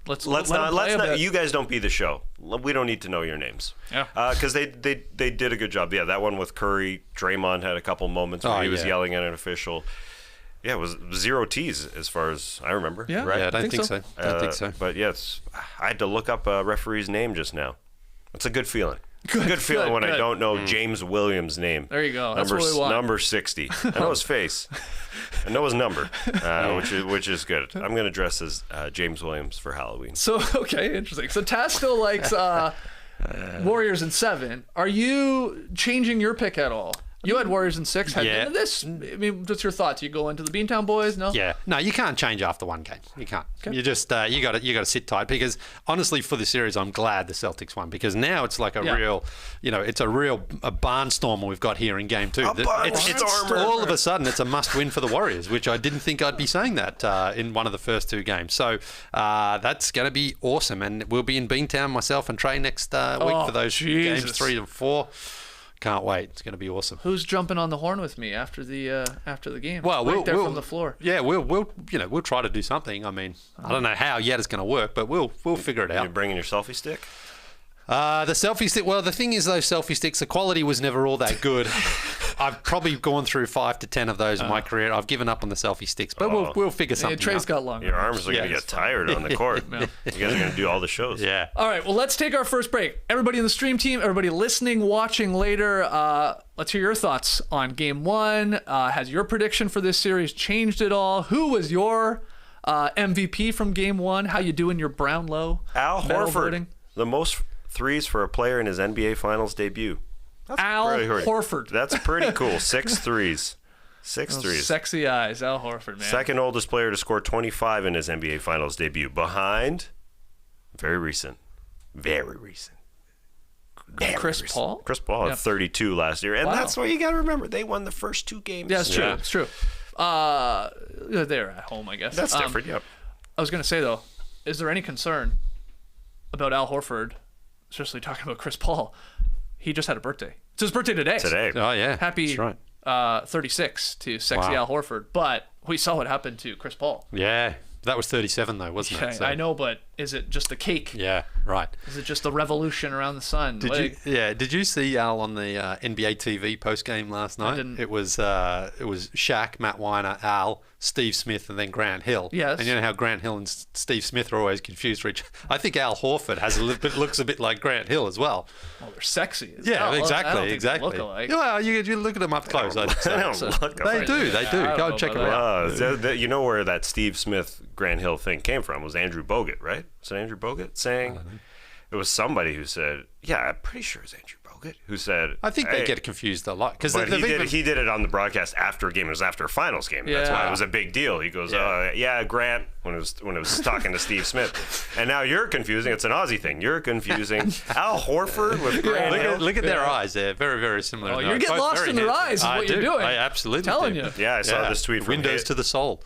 Let's not. You guys don't be the show. We don't need to know your names. Yeah. Because they did a good job. Yeah, that one with Curry, Draymond had a couple moments where he was yelling at an official. Yeah, it was 0 T's as far as I remember. Yeah, right? Yeah, I don't think so. But yes, I had to look up a referee's name just now. It's a good feeling. Good feeling when I don't know James Williams' name. There you go. That's what we want. Number 60. I know his face. I know his number, which is good. I'm going to dress as James Williams for Halloween. So, okay, interesting. So Taz still likes Warriors in 7. Are you changing your pick at all? You had Warriors in 6 heading into this. I mean, what's your thoughts? You go into the Beantown Boys? No. Yeah. No, you can't change after one game. You can't. Okay. You just you got to sit tight because honestly, for the series, I'm glad the Celtics won because now it's like a real, it's a barnstormer we've got here in Game 2. It's all of a sudden it's a must-win for the Warriors, which I didn't think I'd be saying that in one of the first 2 games. So that's going to be awesome, and we'll be in Beantown myself and Trey next week for those games 3 and 4. Can't wait. It's going to be awesome. Who's jumping on the horn with me after the game? Well, we'll from the floor. Yeah, we'll try to do something. I mean, I don't know how yet it's going to work, but we'll figure it out. You bringing your selfie stick? The selfie stick. Well, the thing is, those selfie sticks, the quality was never all that good. I've probably gone through 5 to 10 of those in my career. I've given up on the selfie sticks, but we'll figure something out. Trey's got longer. Your arms are going to get tired on the court. You guys are going to do all the shows. Yeah. All right. Well, let's take our first break. Everybody in the stream team, everybody listening, watching later, let's hear your thoughts on Game 1. Has your prediction for this series changed at all? Who was your MVP from Game 1? How you doing your Brownlow? Al Horford, voting? the most threes for a player in his NBA Finals debut. That's Horford. That's pretty cool. 6 threes. 6 threes. Sexy eyes, Al Horford, man. Second oldest player to score 25 in his NBA Finals debut. Behind, very recent. Chris Paul? Chris Paul had 32 last year. And that's what you got to remember. They won the first 2 games. Yeah, it's true. It's true. They're at home, I guess. That's different, yep. I was going to say, though, is there any concern about Al Horford, especially talking about Chris Paul? He just had a birthday. It's his birthday today. Oh, yeah. Happy That's right. 36 to sexy Al Horford. But we saw what happened to Chris Paul. Yeah. That was 37, though, wasn't it? So. I know, but is it just the cake? Yeah, right. Is it just the revolution around the sun? Did you see Al on the NBA TV post-game last night? I didn't. It was Shaq, Matt Weiner, Al, Steve Smith, and then Grant Hill. Yes. And you know how Grant Hill and Steve Smith are always confused for each other. I think Al Horford looks a bit like Grant Hill as well. Well, they're sexy. Exactly. They look alike. Well, you look at them up close. They do. Go check them out. You know where that Steve Smith Grant Hill thing came from? It was Andrew Bogut, right? Was it Andrew Bogut saying? It was somebody who said, yeah, I'm pretty sure it's Andrew Bogut who said. I think they get confused a lot because he did it on the broadcast after a game. It was after a finals game. That's why it was a big deal. He goes, Grant, when it was talking to Steve Smith, and now you're confusing. It's an Aussie thing. You're confusing Al Horford with Grant Hill. Look at their eyes. They're very, very similar. Oh, you're getting lost in their eyes. Is what you're doing. I absolutely telling you. Yeah, I saw this tweet from Windows to the soul.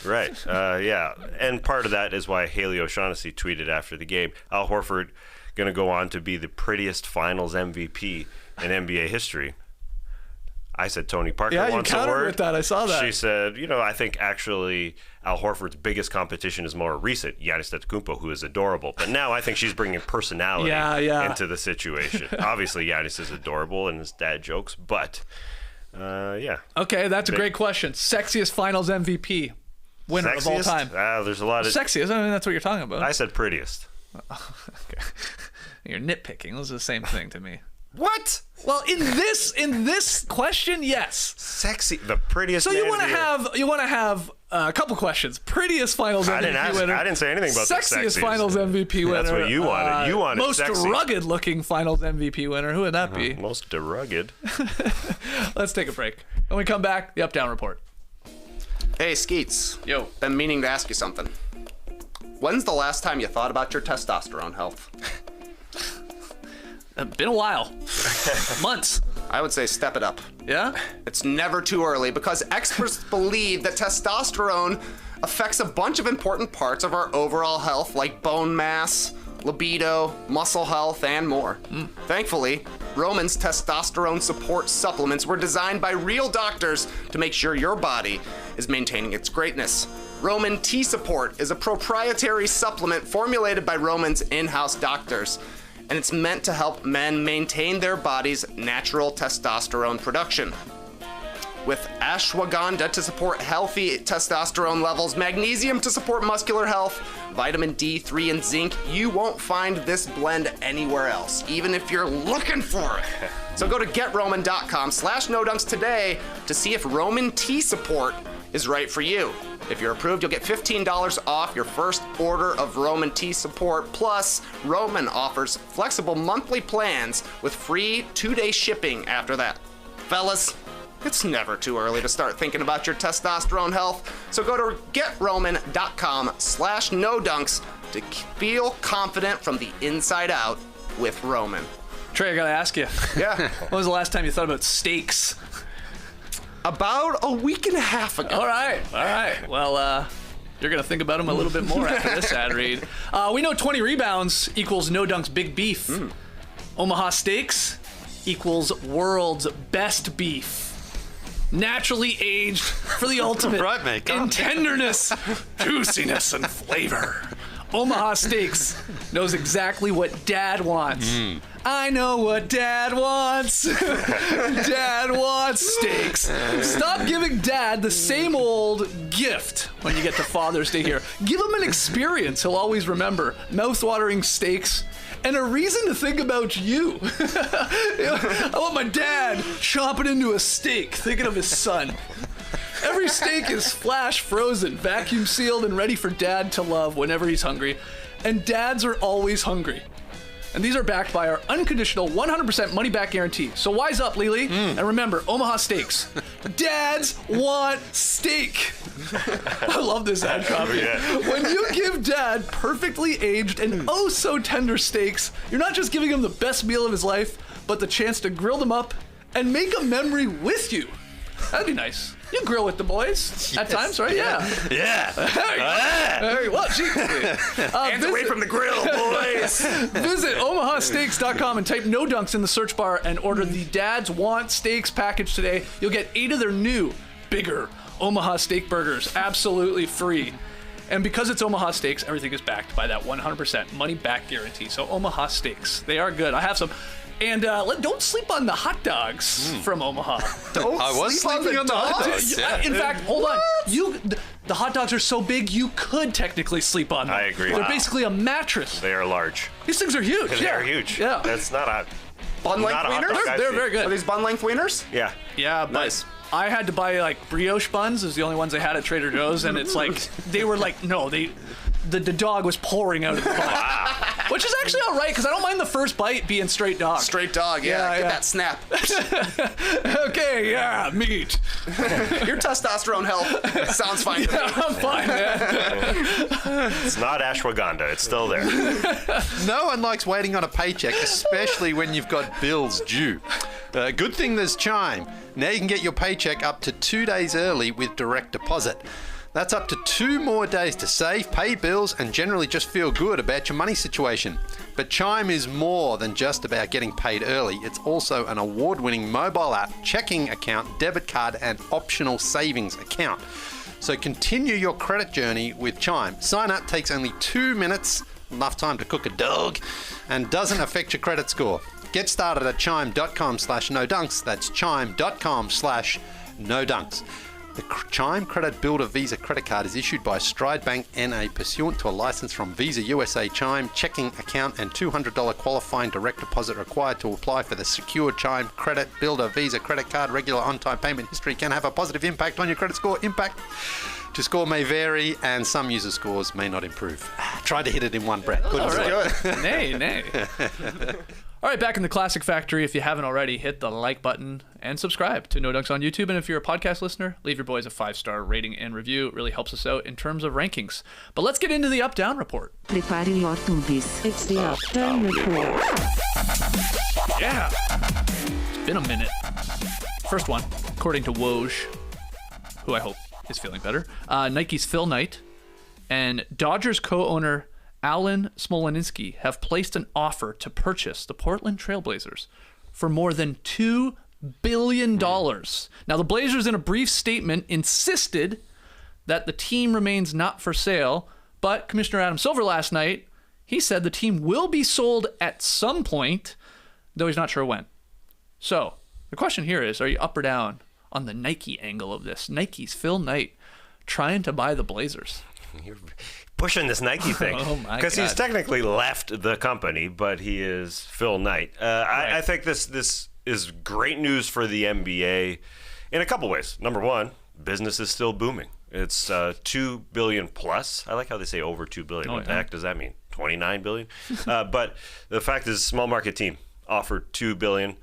Right. And part of that is why Haley O'Shaughnessy tweeted after the game, Al Horford going to go on to be the prettiest finals MVP in NBA history. I said Tony Parker wants a word. Yeah, you countered with that. I saw that. She said, I think actually Al Horford's biggest competition is more recent, Giannis Antetokounmpo, who is adorable. But now I think she's bringing personality into the situation. Obviously, Giannis is adorable and his dad jokes, but Okay, that's a great question. Sexiest finals MVP. winner of all Sexiest? time. There's a lot of... Sexiest, I mean, that's what you're talking about. I said prettiest. Okay. You're nitpicking. Those are the same thing to me. What? Well, in this question, yes. Sexy, the prettiest. So man you want to here. have a couple questions. Prettiest Finals MVP winner. I didn't say anything about the sexiest Finals MVP winner. That's what you wanted. You wanted most sexy. rugged looking Finals MVP winner. Who would that be? Most rugged. Let's take a break. When we come back, the Up Down Report. Hey, Skeets. Yo. Been meaning to ask you something. When's the last time you thought about your testosterone health? Been a while. Months. I would say step it up. Yeah? It's never too early because experts believe that testosterone affects a bunch of important parts of our overall health, like bone mass, libido, muscle health, and more. Thankfully, Roman's testosterone support supplements were designed by real doctors to make sure your body is maintaining its greatness. Roman T-Support is a proprietary supplement formulated by Roman's in-house doctors, and it's meant to help men maintain their body's natural testosterone production. With ashwagandha to support healthy testosterone levels, magnesium to support muscular health, vitamin D3 and zinc, you won't find this blend anywhere else, even if you're looking for it. So go to GetRoman.com/NoDunks today to see if Roman T-Support is right for you. If you're approved, you'll get $15 off your first order of Roman T-Support. Plus, Roman offers flexible monthly plans with free 2-day shipping after that. Fellas, it's never too early to start thinking about your testosterone health. So go to GetRoman.com/NoDunks to feel confident from the inside out with Roman. Trey, I gotta ask you. Yeah. When was the last time you thought about steaks? About a week and a half ago. All right. Well, you're going to think about him a little bit more after this ad read. We know 20 rebounds equals No Dunk's big beef. Omaha Steaks equals world's best beef. Naturally aged for the ultimate Right, mate, calm in down. tenderness, juiciness, and flavor. Omaha Steaks knows exactly what Dad wants. I know what Dad wants. Dad wants steaks. Stop giving Dad the same old gift when you get to Father's Day here. Give him an experience he'll always remember. Mouth-watering steaks and a reason to think about you. I want my dad chomping into a steak, thinking of his son. Every steak is flash frozen, vacuum sealed, and ready for Dad to love whenever he's hungry. And dads are always hungry. And these are backed by our unconditional 100% money back guarantee. So wise up, Lily. And remember, Omaha Steaks. Dads want steak. I love this ad copy. Yeah. When you give Dad perfectly aged and oh so tender steaks, you're not just giving him the best meal of his life, but the chance to grill them up and make a memory with you. That'd be nice. You grill with the boys at times, right? Yeah. Yeah. There you go. Well, geez. Hands away from the grill, boys. Visit omahasteaks.com and type No Dunks in the search bar and order the Dads Want Steaks package today. You'll get 8 of their new, bigger Omaha Steak burgers absolutely free. And because it's Omaha Steaks, everything is backed by that 100% money back guarantee. So Omaha Steaks, they are good. I have some. And don't sleep on the hot dogs from Omaha. I was sleeping on the hot dogs. Yeah. In fact, hold on. The hot dogs are so big you could technically sleep on them. I agree. They're Wow. basically a mattress. They are large. These things are huge. They yeah. are huge. Yeah. That's not a... Bun length Not a hot wieners? dog I've They're seen. very Are good. these bun length wieners? Yeah. Yeah, but Nice. I had to buy like brioche buns. Is the only ones they had at Trader Joe's, and it's like they were like the dog was pouring out of the bun. Which is actually all right because I don't mind the first bite being straight dog. Straight dog, Yeah, Get yeah. that snap. Okay, yeah, meat. Your testosterone health sounds fine to me. I'm fine, man. It's not ashwagandha. It's still there. No one likes waiting on a paycheck, especially when you've got bills due. Good thing there's Chime. Now you can get your paycheck up to 2 days early with direct deposit. That's up to 2 more days to save, pay bills, and generally just feel good about your money situation. But Chime is more than just about getting paid early. It's also an award-winning mobile app, checking account, debit card, and optional savings account. So continue your credit journey with Chime. Sign up takes only 2 minutes, enough time to cook a dog, and doesn't affect your credit score. Get started at chime.com/nodunks. That's chime.com/nodunks. The Chime Credit Builder Visa credit card is issued by Stride Bank NA pursuant to a license from Visa USA. Chime checking account and $200 qualifying direct deposit required to apply for the secured Chime Credit Builder Visa credit card. Regular on-time payment history can have a positive impact on your credit score. Impact to score may vary and some user scores may not improve. Tried to hit it in one breath. Good. Right. Nay. All right, back in the Classic Factory. If you haven't already, hit the like button and subscribe to No Dunks on YouTube. And if you're a podcast listener, leave your boys a 5-star rating and review. It really helps us out in terms of rankings. But let's get into the up-down report. Prepare your tubis. It's the up-down report. Yeah. It's been a minute. First one, according to Woj, who I hope is feeling better, Nike's Phil Knight and Dodgers co-owner Alan Smolensky have placed an offer to purchase the Portland Trailblazers for more than $2 billion. Now, the Blazers, in a brief statement, insisted that the team remains not for sale, but Commissioner Adam Silver last night, he said the team will be sold at some point, though he's not sure when. So, the question here is, are you up or down on the Nike angle of this? Nike's Phil Knight trying to buy the Blazers. You're pushing this Nike thing. Oh my Because God. he's technically left the company, but he is Phil Knight. I think this is great news for the NBA in a couple ways. Number one, business is still booming. It's $2 billion plus. I like how they say over $2 billion. What the heck does that mean? 29 billion? But the fact is, small market team offered $2 billion.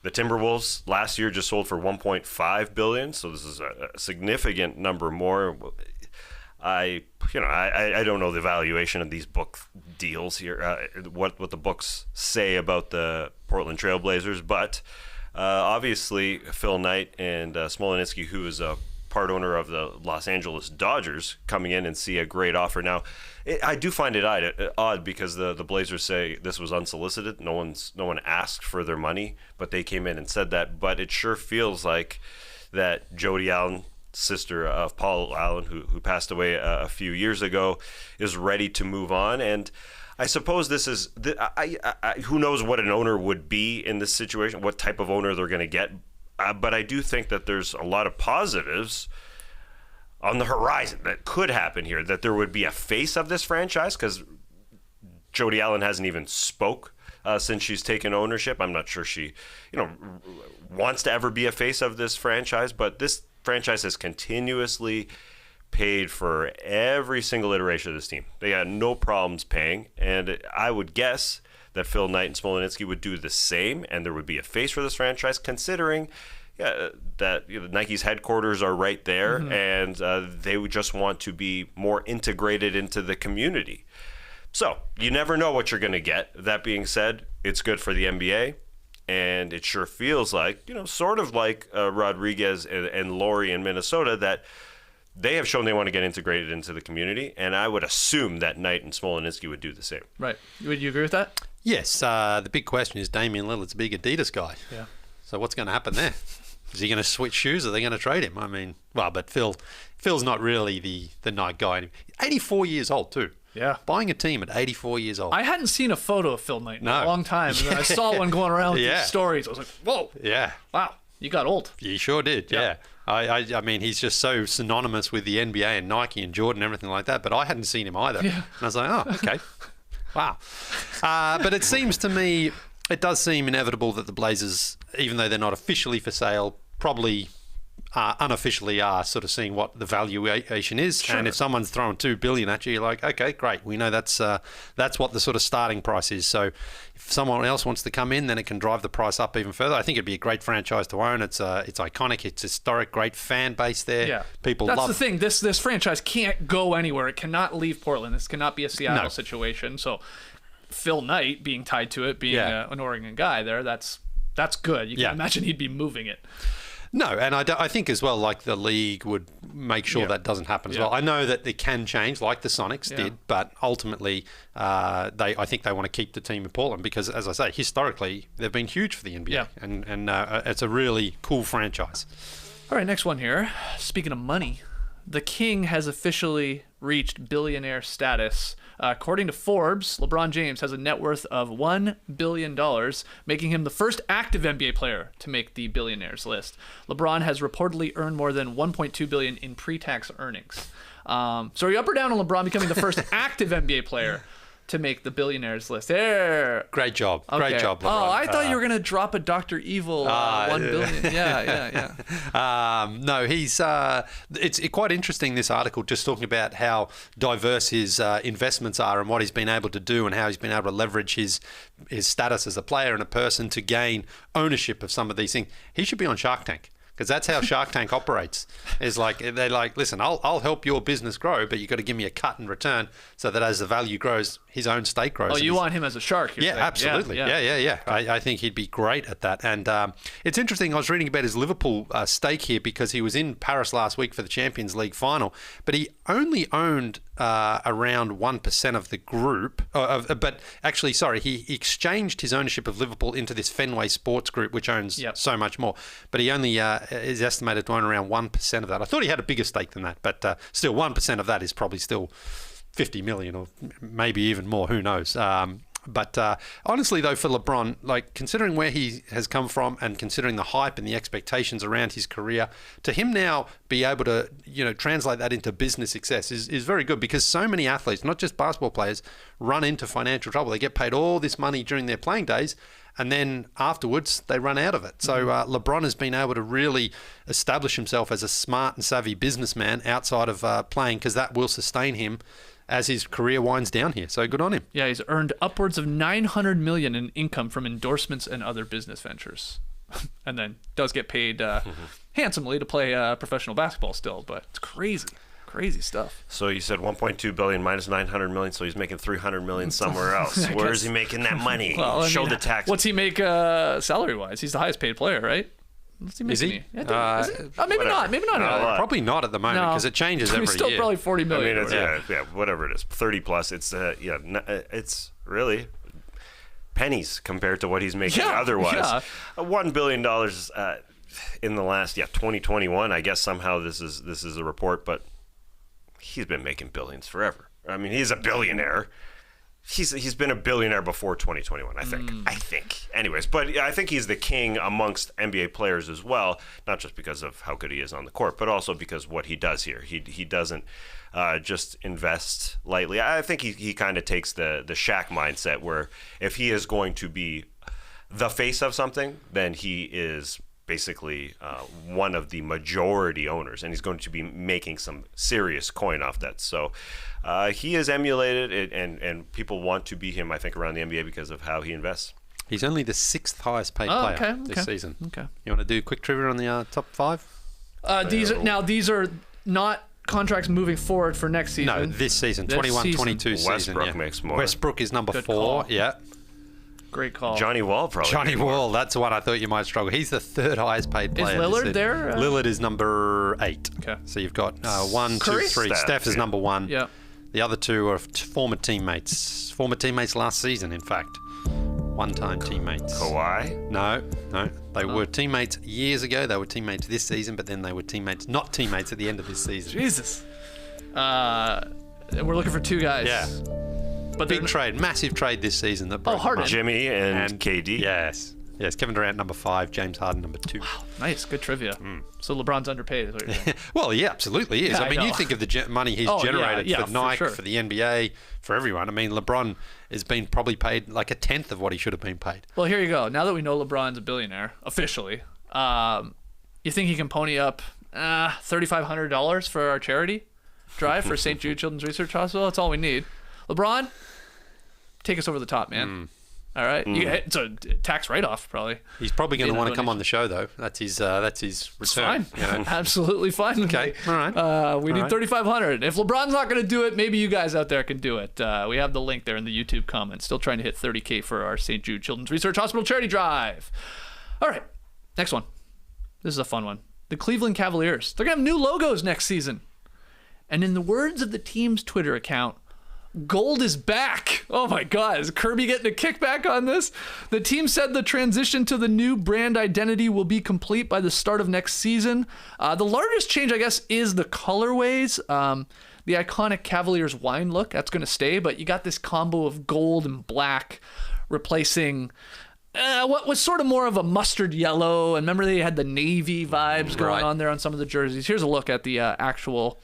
The Timberwolves last year just sold for $1.5 billion, so this is a significant number more. I don't know the valuation of these book deals here, what the books say about the Portland Trailblazers, but obviously Phil Knight and Smolensky, who is a part owner of the Los Angeles Dodgers, coming in and see a great offer. Now, I do find it odd because the Blazers say this was unsolicited. No one asked for their money, but they came in and said that. But it sure feels like that Jody Allen, sister of Paul Allen, who passed away a few years ago, is ready to move on. And I suppose this is who knows what an owner would be in this situation, what type of owner they're going to get. But I do think that there's a lot of positives on the horizon that could happen here, that there would be a face of this franchise, because Jody Allen hasn't even spoke since she's taken ownership. I'm not sure she wants to ever be a face of this franchise, but this franchise has continuously paid for every single iteration of this team. They had no problems paying, and I would guess that Phil Knight and Smolensky would do the same, and there would be a face for this franchise, considering that Nike's headquarters are right there, and they would just want to be more integrated into the community. So you never know what you're going to get. That being said, it's good for the NBA, and it sure feels like, sort of like Rodriguez and Laurie in Minnesota, that they have shown they want to get integrated into the community, and I would assume that Knight and Smolensky would do the same. Right. Would you agree with that? Yes. The big question is Damian Lillard's a big Adidas guy. Yeah. So what's going to happen there? Is he going to switch shoes? Are they going to trade him? I mean, but Phil's not really the Nike guy. 84 years old too. Yeah. Buying a team at 84 years old. I hadn't seen a photo of Phil Knight in a long time. And then I saw one going around with these stories. I was like, whoa. Yeah. Wow. You got old. You sure did, yeah. I mean, he's just so synonymous with the NBA and Nike and Jordan and everything like that, but I hadn't seen him either. Yeah. And I was like, oh, okay. Wow. But it seems to me, it does seem inevitable that the Blazers, even though they're not officially for sale, probably unofficially are sort of seeing what the valuation is. Sure. And if someone's throwing $2 billion at you, you're like, okay, great. We know that's what the sort of starting price is. So if someone else wants to come in, then it can drive the price up even further. I think it'd be a great franchise to own. It's iconic. It's historic. Great fan base there. Yeah, people that's love. the thing. This franchise can't go anywhere. It cannot leave Portland. This cannot be a Seattle situation. So Phil Knight being tied to it, being an Oregon guy there, that's good. You can imagine he'd be moving it. No, and I think as well, like the league would make sure that doesn't happen as well. I know that it can change, like the Sonics did, but ultimately, I think they want to keep the team in Portland because, as I say, historically they've been huge for the NBA, and it's a really cool franchise. All right, next one here. Speaking of money, the King has officially reached billionaire status. According to Forbes, LeBron James has a net worth of $1 billion, making him the first active NBA player to make the billionaires list. LeBron has reportedly earned more than $1.2 billion in pre-tax earnings. So are you up or down on LeBron becoming the first active NBA player to make the billionaires list? There. Great job. Okay. Great job, LeBron. Oh, I thought you were going to drop a Dr. Evil $1 billion. Yeah. No, it's quite interesting, this article, just talking about how diverse his investments are and what he's been able to do and how he's been able to leverage his status as a player and a person to gain ownership of some of these things. He should be on Shark Tank. Because that's how Shark Tank operates. Is like, they're like, listen, I'll help your business grow, but you've got to give me a cut in return so that as the value grows, his own stake grows. Oh, you want him as a shark? Yeah, saying. absolutely. Yeah. I think he'd be great at that. And it's interesting, I was reading about his Liverpool stake here because he was in Paris last week for the Champions League final, but he only owned around 1% of the group. He exchanged his ownership of Liverpool into this Fenway Sports Group, which owns so much more. But he only is estimated to own around 1% of that. I thought he had a bigger stake than that, but still 1% of that is probably still 50 million or maybe even more. Who knows? But honestly, though, for LeBron, like considering where he has come from and considering the hype and the expectations around his career, to him now be able to, translate that into business success is very good, because so many athletes, not just basketball players, run into financial trouble. They get paid all this money during their playing days, and then afterwards they run out of it. So LeBron has been able to really establish himself as a smart and savvy businessman outside of playing, because that will sustain him as his career winds down here. So good on him. Yeah, he's earned upwards of $900 million in income from endorsements and other business ventures. And then does get paid handsomely to play professional basketball still, but it's crazy stuff. So you said 1.2 billion minus 900 million, so he's making 300 million somewhere else. Where is he making that money? Well, Show the tax. What's he make salary-wise? He's the highest paid player, right? What's he making? Is he? Maybe not. Maybe not. Probably not at the moment, because it changes every He's still year. probably 40 million. I mean, it's, whatever it is, 30 plus. It's it's really pennies compared to what he's making otherwise. Yeah. $1 billion in the last 2021. I guess somehow this is a report, but he's been making billions forever. I mean, he's a billionaire. He's been a billionaire before 2021, I think. Anyways, but I think he's the king amongst NBA players as well, not just because of how good he is on the court, but also because what he does here. He doesn't just invest lightly. I think he kind of takes the Shaq mindset, where if he is going to be the face of something, then he is basically one of the majority owners, and he's going to be making some serious coin off that. So he is emulated, and people want to be him, I think, around the NBA because of how he invests. He's only the 6th highest paid player this season. Okay. You want to do quick trivia on the top 5? These are not contracts moving forward for next season. No, this season, 21-22 season. Westbrook makes more. Westbrook is number Good 4. call. Yeah. Great call. Johnny Wall probably. Johnny Wall, that's the one I thought you might struggle. He's the 3rd highest paid player. Is Lillard this there? Lillard is number 8. Okay. So you've got 1, 2, Curry? 3. Steph is number 1. Yeah. The other 2 are former teammates. Former teammates last season, in fact. One-time teammates. Kawhi? No. They were teammates years ago. They were teammates this season, but then they were not teammates at the end of this season. Jesus. We're looking for 2 guys. Yeah. But Big trade, massive trade this season. That broke Harden. Jimmy and KD? Yes. Kevin Durant number 5, James Harden number 2. Wow, nice, good trivia. So LeBron's underpaid, is what you're saying. Well, he absolutely is. Yeah, I mean, I you know. think of the money he's generated for Nike, for the NBA, for everyone. I mean, LeBron has been probably paid like a tenth of what he should have been paid. Well, here you go. Now that we know LeBron's a billionaire, officially, you think he can pony up $3,500 for our charity drive for St. Jude Children's Research Hospital? That's all we need. LeBron, take us over the top, man. All right, it's a tax write-off probably. He's probably going to want to come on the show though. That's his return. Fine, absolutely fine. Okay, all right. We need $3,500. If LeBron's not going to do it, maybe you guys out there can do it. We have the link there in the YouTube comments. Still trying to hit $30K for our St. Jude Children's Research Hospital charity drive. All right, next one. This is a fun one. The Cleveland Cavaliers. They're going to have new logos next season. And in the words of the team's Twitter account, Gold is back. Oh my God, is Kerby getting a kickback on this? The team said the transition to the new brand identity will be complete by the start of next season. The largest change, I guess, is the colorways. The iconic Cavaliers wine look, that's going to stay, but you got this combo of gold and black replacing what was sort of more of a mustard yellow. And remember, they had the navy vibes going on there on some of the jerseys. Here's a look at the actual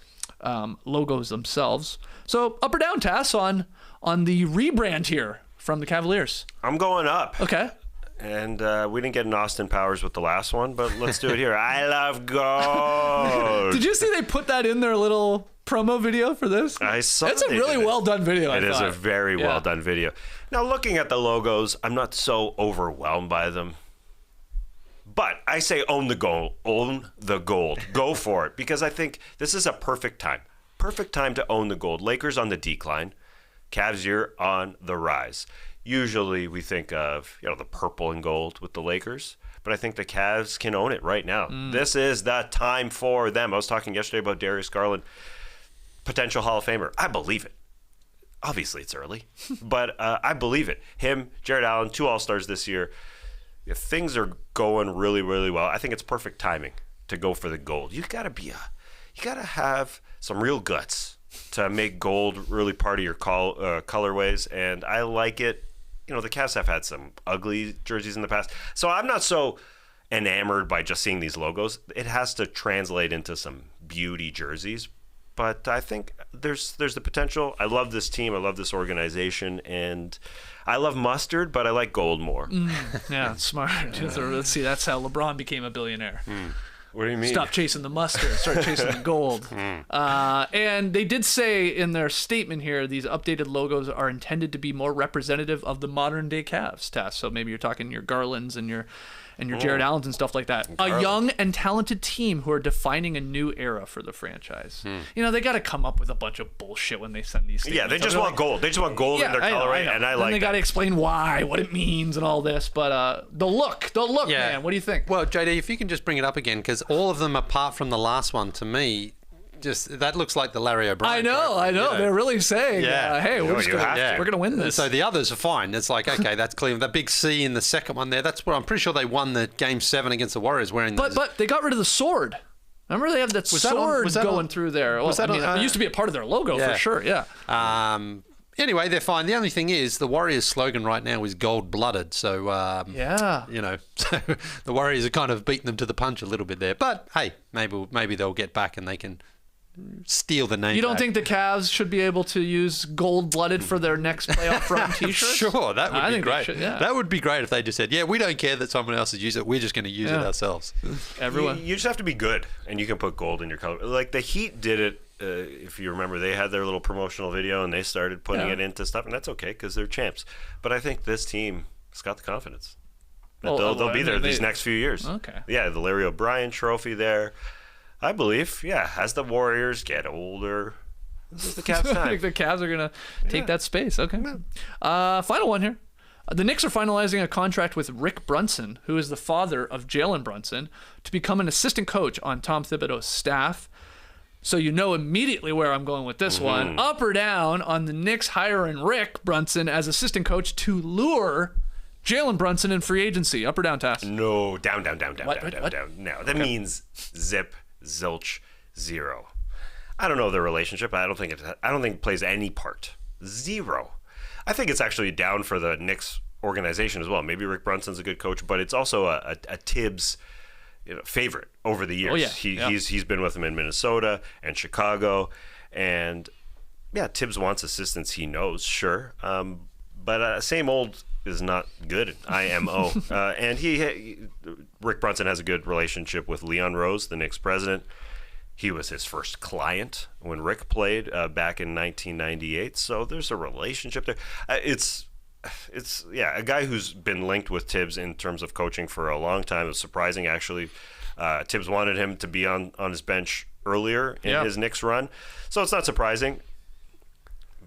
logos themselves. So up or down, Tass, on the rebrand here from the Cavaliers? I'm going up. Okay. And we didn't get an Austin Powers with the last one, but let's do it here. I love gold. Did you see they put that in their little promo video for this? I saw. It's a really well done video. It is a very well done video. Now, looking at the logos, I'm not so overwhelmed by them. But I say own the gold. Own the gold. Go for it, because I think this is a perfect time. Perfect time to own the gold. Lakers on the decline. Cavs here on the rise. Usually we think of the purple and gold with the Lakers, but I think the Cavs can own it right now. This is the time for them. I was talking yesterday about Darius Garland, potential Hall of Famer. I believe it. Obviously it's early, but I believe it. Him, Jared Allen, 2 All-Stars this year. If things are going really, really well, I think it's perfect timing to go for the gold. You gotta have some real guts to make gold really part of your colorways, and I like it. The Cavs have had some ugly jerseys in the past, so I'm not so enamored by just seeing these logos. It has to translate into some beauty jerseys, but I think there's the potential. I love this team. I love this organization, and I love mustard, but I like gold more. Yeah, smart. Let's see, that's how LeBron became a billionaire. What do you mean? Stop chasing the mustard, start chasing the gold. And they did say in their statement here, these updated logos are intended to be more representative of the modern day Cavs, Tass. So maybe you're talking your Garlands and your Jared Allens and stuff like that. A young and talented team who are defining a new era for the franchise. They got to come up with a bunch of bullshit when they send these statements. Yeah, they just want gold. They just want gold in their colorway, and I like. And they got to explain why, what it means, and all this. But the look, man. What do you think? Well, JD, if you can just bring it up again, because all of them, apart from the last one, to me, just that looks like the Larry O'Brien. I know. They're really saying, hey, we're going to win this. So the others are fine. It's like, okay, that's Cleveland. That big C in the second one there, that's what I'm pretty sure they won the Game 7 against the Warriors wearing those. But they got rid of the sword. Remember they have that sword going through there. Well, it used to be a part of their logo for sure, Anyway, they're fine. The only thing is the Warriors' slogan right now is gold-blooded. So, so the Warriors are kind of beating them to the punch a little bit there. But, hey, maybe they'll get back and they can steal the name. You don't back. think the Cavs should be able to use gold-blooded for their next playoff run T-shirts? Sure, that would be great. Should, That would be great if they just said, we don't care that someone else has used it. We're just going to use it ourselves. Everyone. You just have to be good, and you can put gold in your color. Like the Heat did it. If you remember, they had their little promotional video, and they started putting it into stuff, and that's okay because they're champs. But I think this team has got the confidence. They'll be there these next few years. Okay. Yeah, the Larry O'Brien trophy there. I believe, as the Warriors get older, this is the Cavs' time. I think the Cavs are going to take that space. Okay. Final one here. The Knicks are finalizing a contract with Rick Brunson, who is the father of Jalen Brunson, to become an assistant coach on Tom Thibodeau's staff. So you know immediately where I'm going with this one. Up or down on the Knicks hiring Rick Brunson as assistant coach to lure Jalen Brunson in free agency. Up or down, Tass? No, down. Down. No, that means zip, zilch, zero. I don't know their relationship. I don't think it plays any part. Zero. I think it's actually down for the Knicks organization as well. Maybe Rick Brunson's a good coach, but it's also a Tibbs favorite over the years. Oh, yeah. He's been with him in Minnesota and Chicago, and Tibbs wants assistants. He knows, sure, but same old is not good. IMO, and Rick Brunson has a good relationship with Leon Rose, the Knicks president. He was his first client when Rick played back in 1998. So there's a relationship there. It's a guy who's been linked with Tibbs in terms of coaching for a long time. It's surprising, actually. Tibbs wanted him to be on his bench earlier in his Knicks run, so it's not surprising.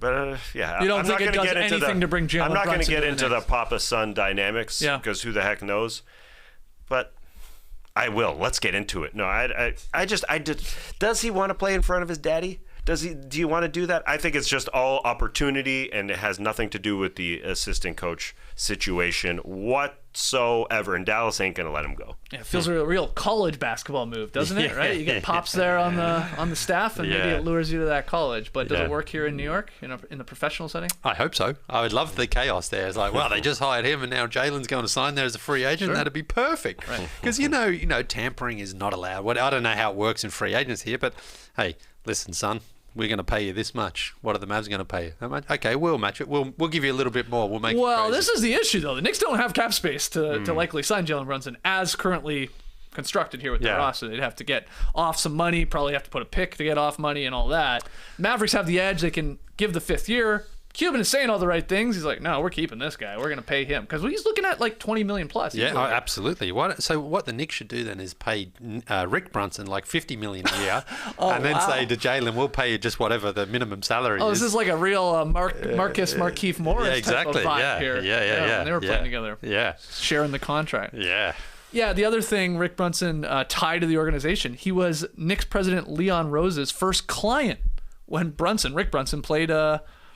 But you don't think it does anything to bring Jalen Brunson? I'm not going to get into the Papa-son dynamics because who the heck knows? But I will. Let's get into it. No, I just does he want to play in front of his daddy? Do you want to do that? I think it's just all opportunity, and it has nothing to do with the assistant coach situation whatsoever. And Dallas ain't gonna let him go. Yeah, it feels a real college basketball move, doesn't it? Right? You get Pops there on the staff, and maybe it lures you to that college. But does it work here in New York in the professional setting? I hope so. I would love the chaos there. It's like, well, they just hired him, and now Jalen's going to sign there as a free agent. Sure. That'd be perfect. Because you know, tampering is not allowed. I don't know how it works in free agents here, but hey, listen, son. We're going to pay you this much. What are the Mavs going to pay you? How much? Okay, we'll match it. We'll give you a little bit more. We'll make it crazy. This is the issue, though. The Knicks don't have cap space to likely sign Jalen Brunson as currently constructed here with the roster. They'd have to get off some money, probably have to put a pick to get off money and all that. Mavericks have the edge. They can give the 5th year. Cuban is saying all the right things. He's like, no, we're keeping this guy. We're going to pay him. Because he's looking at like $20 million plus. Yeah, absolutely. So what the Knicks should do then is pay Rick Brunson like $50 million a year and then say to Jalen, we'll pay you just whatever the minimum salary is. This is like a real Markieff Morris type of vibe here. Yeah. When they were playing together. Yeah. Sharing the contract. Yeah. Yeah, the other thing, Rick Brunson tied to the organization, he was Knicks president Leon Rose's first client when Rick Brunson played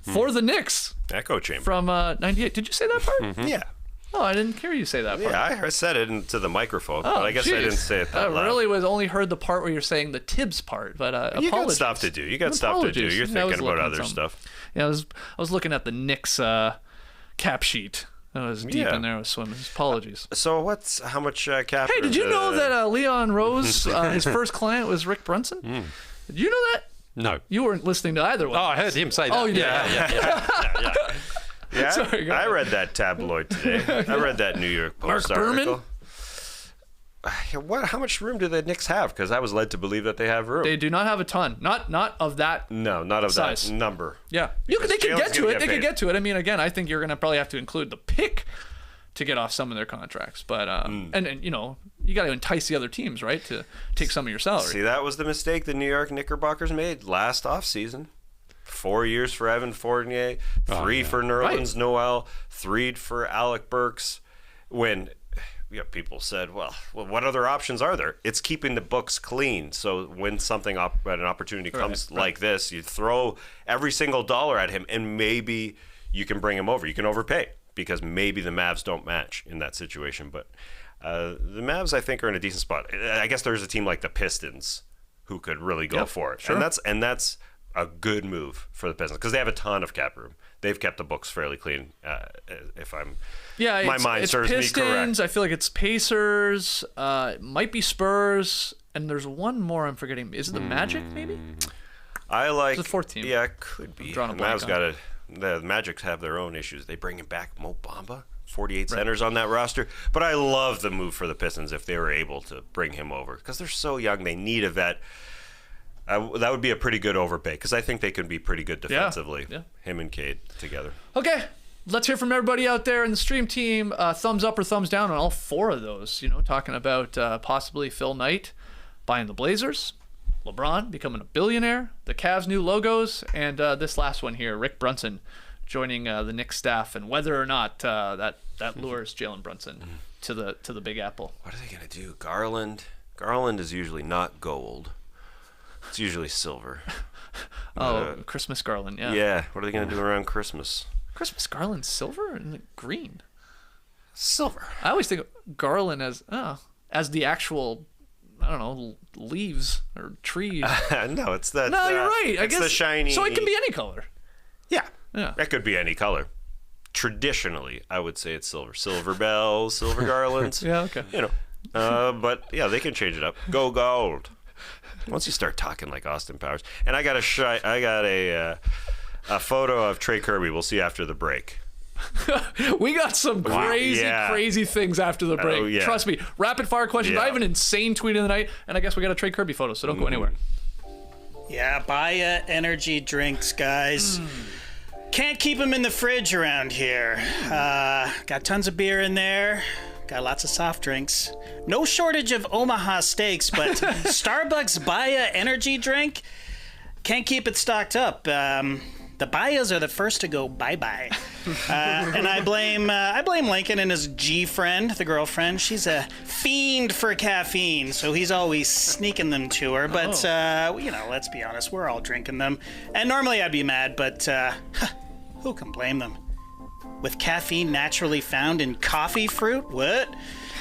for the Knicks. Echo chamber. From 98. Did you say that part? Mm-hmm. Yeah. Oh, I didn't hear you say that part. Yeah, I said it into the microphone, but I guess I didn't say it that loud. I really only heard the part where you're saying the Tibbs part, but you apologies. got stuff to do. You're thinking about other stuff. Yeah, I was looking at the Knicks cap sheet. I was deep in there with swimming. Apologies. So how much cap? Hey, did you know that Leon Rose, his first client was Rick Brunson? Did you know that? No. You weren't listening to either one. Oh, I heard him say that. Oh, you did? Yeah, Sorry, I read that tabloid today. I read that New York Post article. How much room do the Knicks have? Because I was led to believe that they have room. They do not have a ton. Not of that. No, not of size. that number. Yeah, they could get to it. They could get to it. I mean, again, I think you're going to probably have to include the pick to get off some of their contracts. But and you know, you got to entice the other teams, right, to take some of your salary. See, that was the mistake the New York Knickerbockers made last offseason. 4 years for Evan Fournier, 3 for Nerlens Noel, 3 for Alec Burks. When people said, well, what other options are there? It's keeping the books clean. So when an opportunity comes like this, you throw every single dollar at him, and maybe you can bring him over. You can overpay because maybe the Mavs don't match in that situation. But the Mavs, I think, are in a decent spot. I guess there's a team like the Pistons who could really go for it. Sure. And that's a good move for the Pistons because they have a ton of cap room. They've kept the books fairly clean. My mind serves Pistons, me correct. I feel like it's Pacers. It might be Spurs, and there's one more I'm forgetting. Is it the Magic? Maybe. I like the 4th team. Yeah, it could be. The Magic have their own issues. They bring back Mo Bamba. 48 centers on that roster. But I love the move for the Pistons if they were able to bring him over because they're so young. They need a vet. That would be a pretty good overpay because I think they could be pretty good defensively. Yeah. Him and Cade together. Okay, let's hear from everybody out there in the stream team. Thumbs up or thumbs down on all 4 of those. You know, talking about possibly Phil Knight buying the Blazers, LeBron becoming a billionaire, the Cavs' new logos, and this last one here, Rick Brunson joining the Knicks staff, and whether or not that lures Jalen Brunson to the Big Apple. What are they gonna do? Garland is usually not gold. It's usually silver. Christmas garland, yeah. Yeah, what are they going to do around Christmas? Christmas garland, silver and green? Silver. I always think of garland as the actual, I don't know, leaves or trees. No, it's that. No, you're right. I guess the shiny. So it can be any color. Yeah. It could be any color. Traditionally, I would say it's silver. Silver bells, silver garlands. Yeah, okay. You know, but yeah, they can change it up. Go gold. Once you start talking like Austin Powers, and I got a photo of Trey Kerby. We'll see after the break. We got some crazy things after the break. Oh, yeah. Trust me. Rapid fire questions. I have an insane tweet of the night, and I guess we got a Trey Kerby photo, so don't go anywhere. Yeah, buy energy drinks, guys. Can't keep them in the fridge around here. Got tons of beer in there. Got lots of soft drinks. No shortage of Omaha steaks, but Starbucks Baya energy drink, can't keep it stocked up. The Bayas are the first to go bye-bye. And I blame Lincoln and his G friend, the girlfriend. She's a fiend for caffeine, so he's always sneaking them to her. But, let's be honest, we're all drinking them. And normally I'd be mad, but who can blame them? With caffeine naturally found in coffee fruit? What?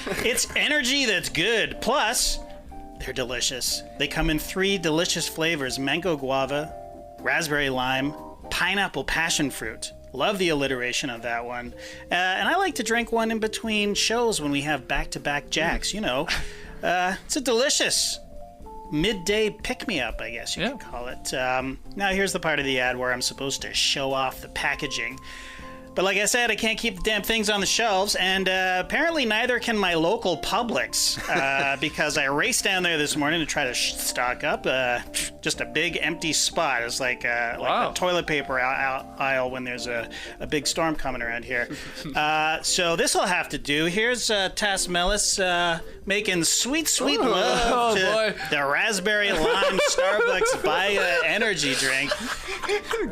It's energy that's good. Plus, they're delicious. They come in 3 delicious flavors: mango guava, raspberry lime, pineapple passion fruit. Love the alliteration of that one. And I like to drink one in between shows when we have back-to-back jacks. It's a delicious midday pick-me-up, I guess you could call it. Now here's the part of the ad where I'm supposed to show off the packaging. But like I said, I can't keep the damn things on the shelves, and apparently neither can my local Publix, because I raced down there this morning to try to stock up. Just a big empty spot. It's like a toilet paper aisle when there's a big storm coming around here. So this will have to do. Here's Tass Mellis making sweet love to the raspberry lime Starbucks Baya energy drink.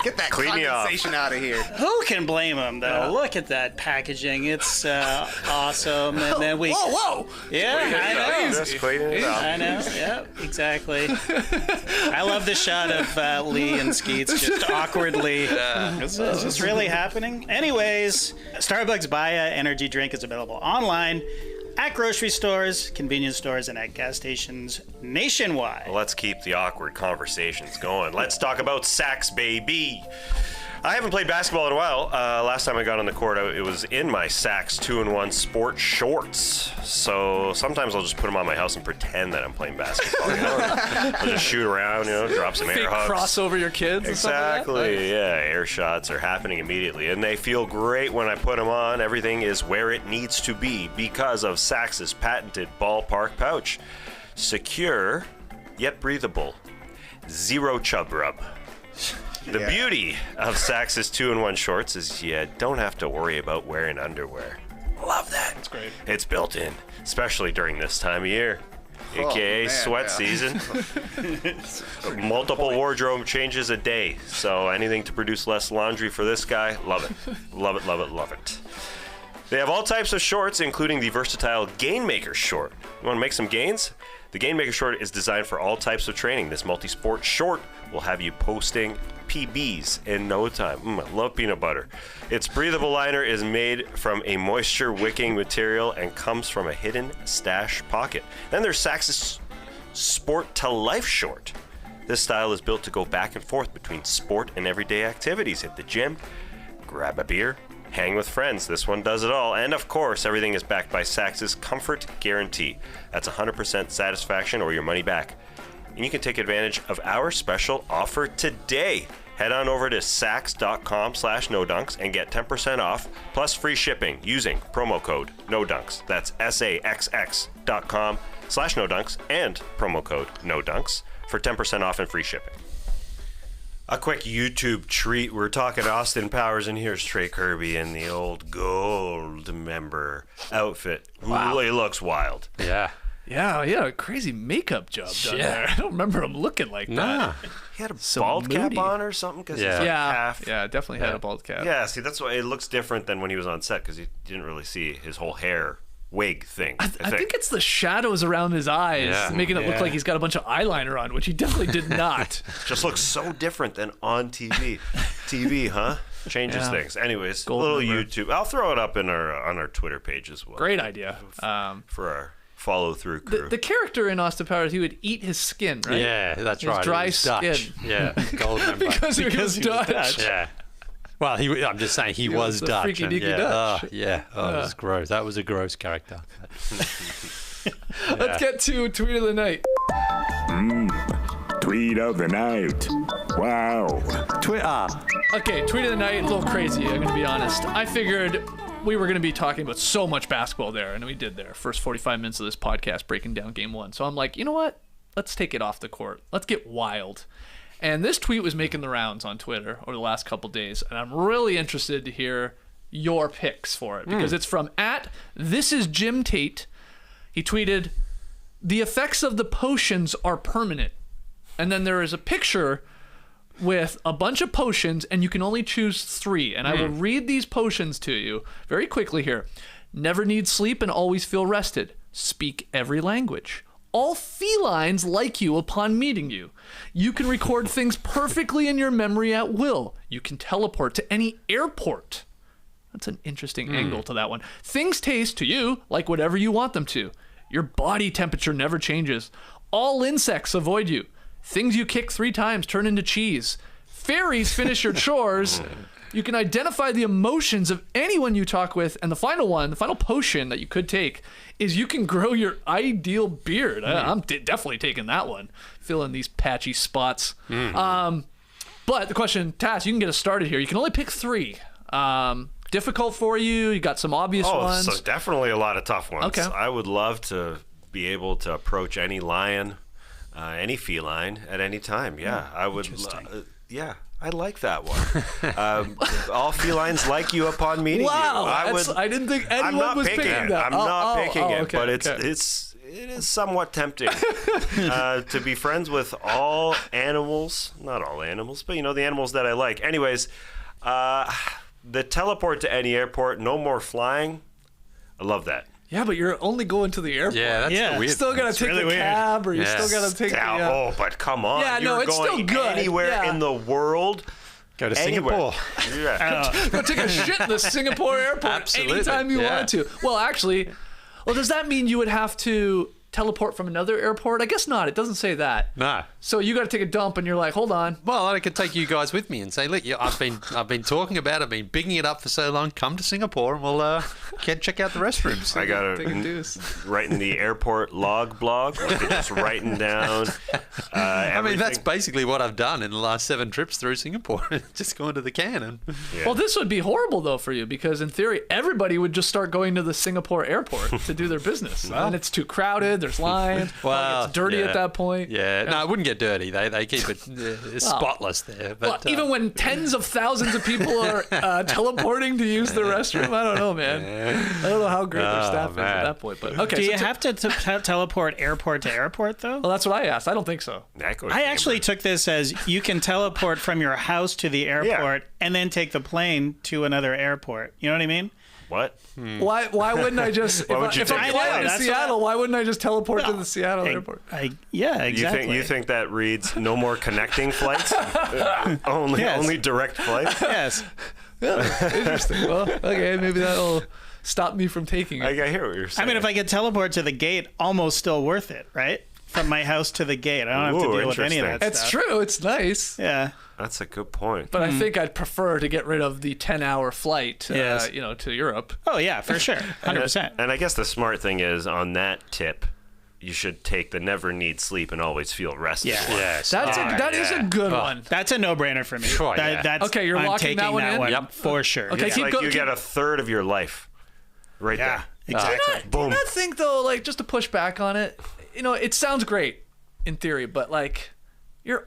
Get that condensation out of here. Who can blame him? Though, look at that packaging. It's awesome. And then we. Whoa! Yeah, I know. Just cleaning it up. I know. Yeah, exactly. I love the shot of Lee and Skeets just awkwardly. Is this really happening? Anyways, Starbucks Baya energy drink is available online at grocery stores, convenience stores, and at gas stations nationwide. Well, let's keep the awkward conversations going. Let's talk about Sacks, baby. I haven't played basketball in a while. Last time I got on the court, it was in my Sacks 2-in-1 sport shorts. So sometimes I'll just put them on my house and pretend that I'm playing basketball. I'll just shoot around, drop some air hugs. Cross over your kids. Exactly. And stuff like that. Yeah, air shots are happening immediately, and they feel great when I put them on. Everything is where it needs to be because of Sacks' patented ballpark pouch. Secure, yet breathable. Zero chub rub. The beauty of Sacks' 2-in-1 shorts is you don't have to worry about wearing underwear. Love that. That's great. It's built in, especially during this time of year, aka sweat season. Multiple wardrobe changes a day, so anything to produce less laundry for this guy, love it. Love it, love it, love it. They have all types of shorts, including the versatile Gainmaker short. You want to make some gains? The Gainmaker short is designed for all types of training. This multi-sport short will have you posting PBs in no time. I love peanut butter. Its breathable liner is made from a moisture-wicking material and comes from a hidden stash pocket. Then there's Sacks' Sport to Life short. This style is built to go back and forth between sport and everyday activities. Hit the gym, grab a beer, hang with friends. This one does it all. And of course, everything is backed by Sacks' Comfort Guarantee. That's 100% satisfaction or your money back. And you can take advantage of our special offer today. Head on over to Sacks.com/NoDunks and get 10% off plus free shipping using promo code NoDunks. That's SAXX.com/NoDunks and promo code NoDunks for 10% off and free shipping. A quick YouTube treat. We're talking Austin Powers, and here's Trey Kerby in the old gold member outfit. Wow. He looks wild. Yeah. Yeah, a crazy makeup job done there. I don't remember him looking like that. He had a bald cap on or something? Cause he's like half. Yeah, definitely had a bald cap. Yeah, see, that's why it looks different than when he was on set, because you didn't really see his whole hair wig thing. I think it's the shadows around his eyes making it look like he's got a bunch of eyeliner on, which he definitely did not. Just looks so different than on TV. TV, huh? Changes things. Anyways, Gold a little member. YouTube. I'll throw it up on our Twitter page as well. Great idea. For our follow-through crew. The character in Austin Powers, he would eat his skin, right? Yeah, that's His right. dry He was Dutch. skin. Yeah, gold member. because he was Dutch. Yeah. Well, I'm just saying he was was a Dutch. freaky deaky yeah. Dutch. It was gross. That was a gross character. Let's get to Tweet of the Night. Tweet of the night. Wow. Twitter. Okay, Tweet of the Night, a little crazy, I'm going to be honest. I figured we were going to be talking about so much basketball there, and we did there. First 45 minutes of this podcast breaking down Game 1. So I'm like, you know what? Let's take it off the court. Let's get wild. And this tweet was making the rounds on Twitter over the last couple days, and I'm really interested to hear your picks for it, because it's from @ThisIsJimTate. He tweeted, "The effects of the potions are permanent." And then there is a picture with a bunch of potions, and you can only choose 3. And I will read these potions to you very quickly here. Never need sleep and always feel rested. Speak every language. All felines like you upon meeting you. You can record things perfectly in your memory at will. You can teleport to any airport. That's an interesting angle to that one. Things taste to you like whatever you want them to. Your body temperature never changes. All insects avoid you. Things you kick 3 times turn into cheese. Fairies finish your chores. You can identify the emotions of anyone you talk with. And the final one, the final potion that you could take is you can grow your ideal beard. I'm definitely taking that one. Fill in these patchy spots. But the question, Tass, you can get us started here. You can only pick 3. Difficult for you? You got some obvious ones? So definitely a lot of tough ones. Okay. I would love to be able to approach any lion, any feline at any time. Yeah, I would. Yeah, I like that one. All felines like you upon meeting you. I didn't think anyone was picking that. I'm not picking it, okay, but it is somewhat tempting to be friends with all animals. Not all animals, but the animals that I like. Anyways, the teleport to any airport, no more flying. I love that. Yeah, but you're only going to the airport. Yeah, that's weird. You still got to take really the weird. cab, or you still got to take the... but come on. Yeah, no, You're it's going still good. anywhere in the world. Go to Anywhere. Singapore. Yeah. Go take a shit in the Singapore airport Absolutely, anytime you yeah. want to. Well, actually, does that mean you would have to teleport from another airport? I guess not. It doesn't say that. No. So you got to take a dump, and you're like, hold on. Well, I could take you guys with me and say, look, I've been talking about it, I've been bigging it up for so long. Come to Singapore and we'll check out the restrooms. I got to write in the airport log blog, like just writing down. I mean, that's basically what I've done in the last 7 trips through Singapore. Just going to the can. Well, this would be horrible, though, for you, because in theory, everybody would just start going to the Singapore airport to do their business. And it's too crowded. There's lines. Well, it's dirty at that point. Yeah. No, it wouldn't get dirty. They keep it spotless there. But even when tens of thousands of people are teleporting to use the restroom, I don't know, man. I don't know how great their staff is at that point. But okay, Do you have to teleport airport to airport, though? Well, that's what I asked. I don't think so. I actually took this as you can teleport from your house to the airport and then take the plane to another airport. You know what I mean? What? Why wouldn't I just if I'm flying to Seattle, why wouldn't I just teleport to the Seattle airport? Yeah, exactly. You think that reads no more connecting flights? Only direct flights? Yes. Yeah, interesting. Well, okay, maybe that'll stop me from taking it. I hear what you're saying. I mean, if I could teleport to the gate, almost still worth it, right? From my house to the gate. I don't have to deal with any of that It's stuff. true. It's nice. Yeah. That's a good point. But I think I'd prefer to get rid of the 10-hour flight, to Europe. Oh, yeah, for sure. 100%. And I guess the smart thing is, on that tip, you should take the never need sleep and always feel rested. Yeah. yes. That is a good one. That's a no-brainer for me. Sure, yeah. That's, Okay, you're I'm locking that taking one in? Yep. for sure. Okay, It's keep like going. you get a third of your life right Yeah, there. exactly. Do you not think, though, like, just to push back on it, it sounds great in theory, but, like, you're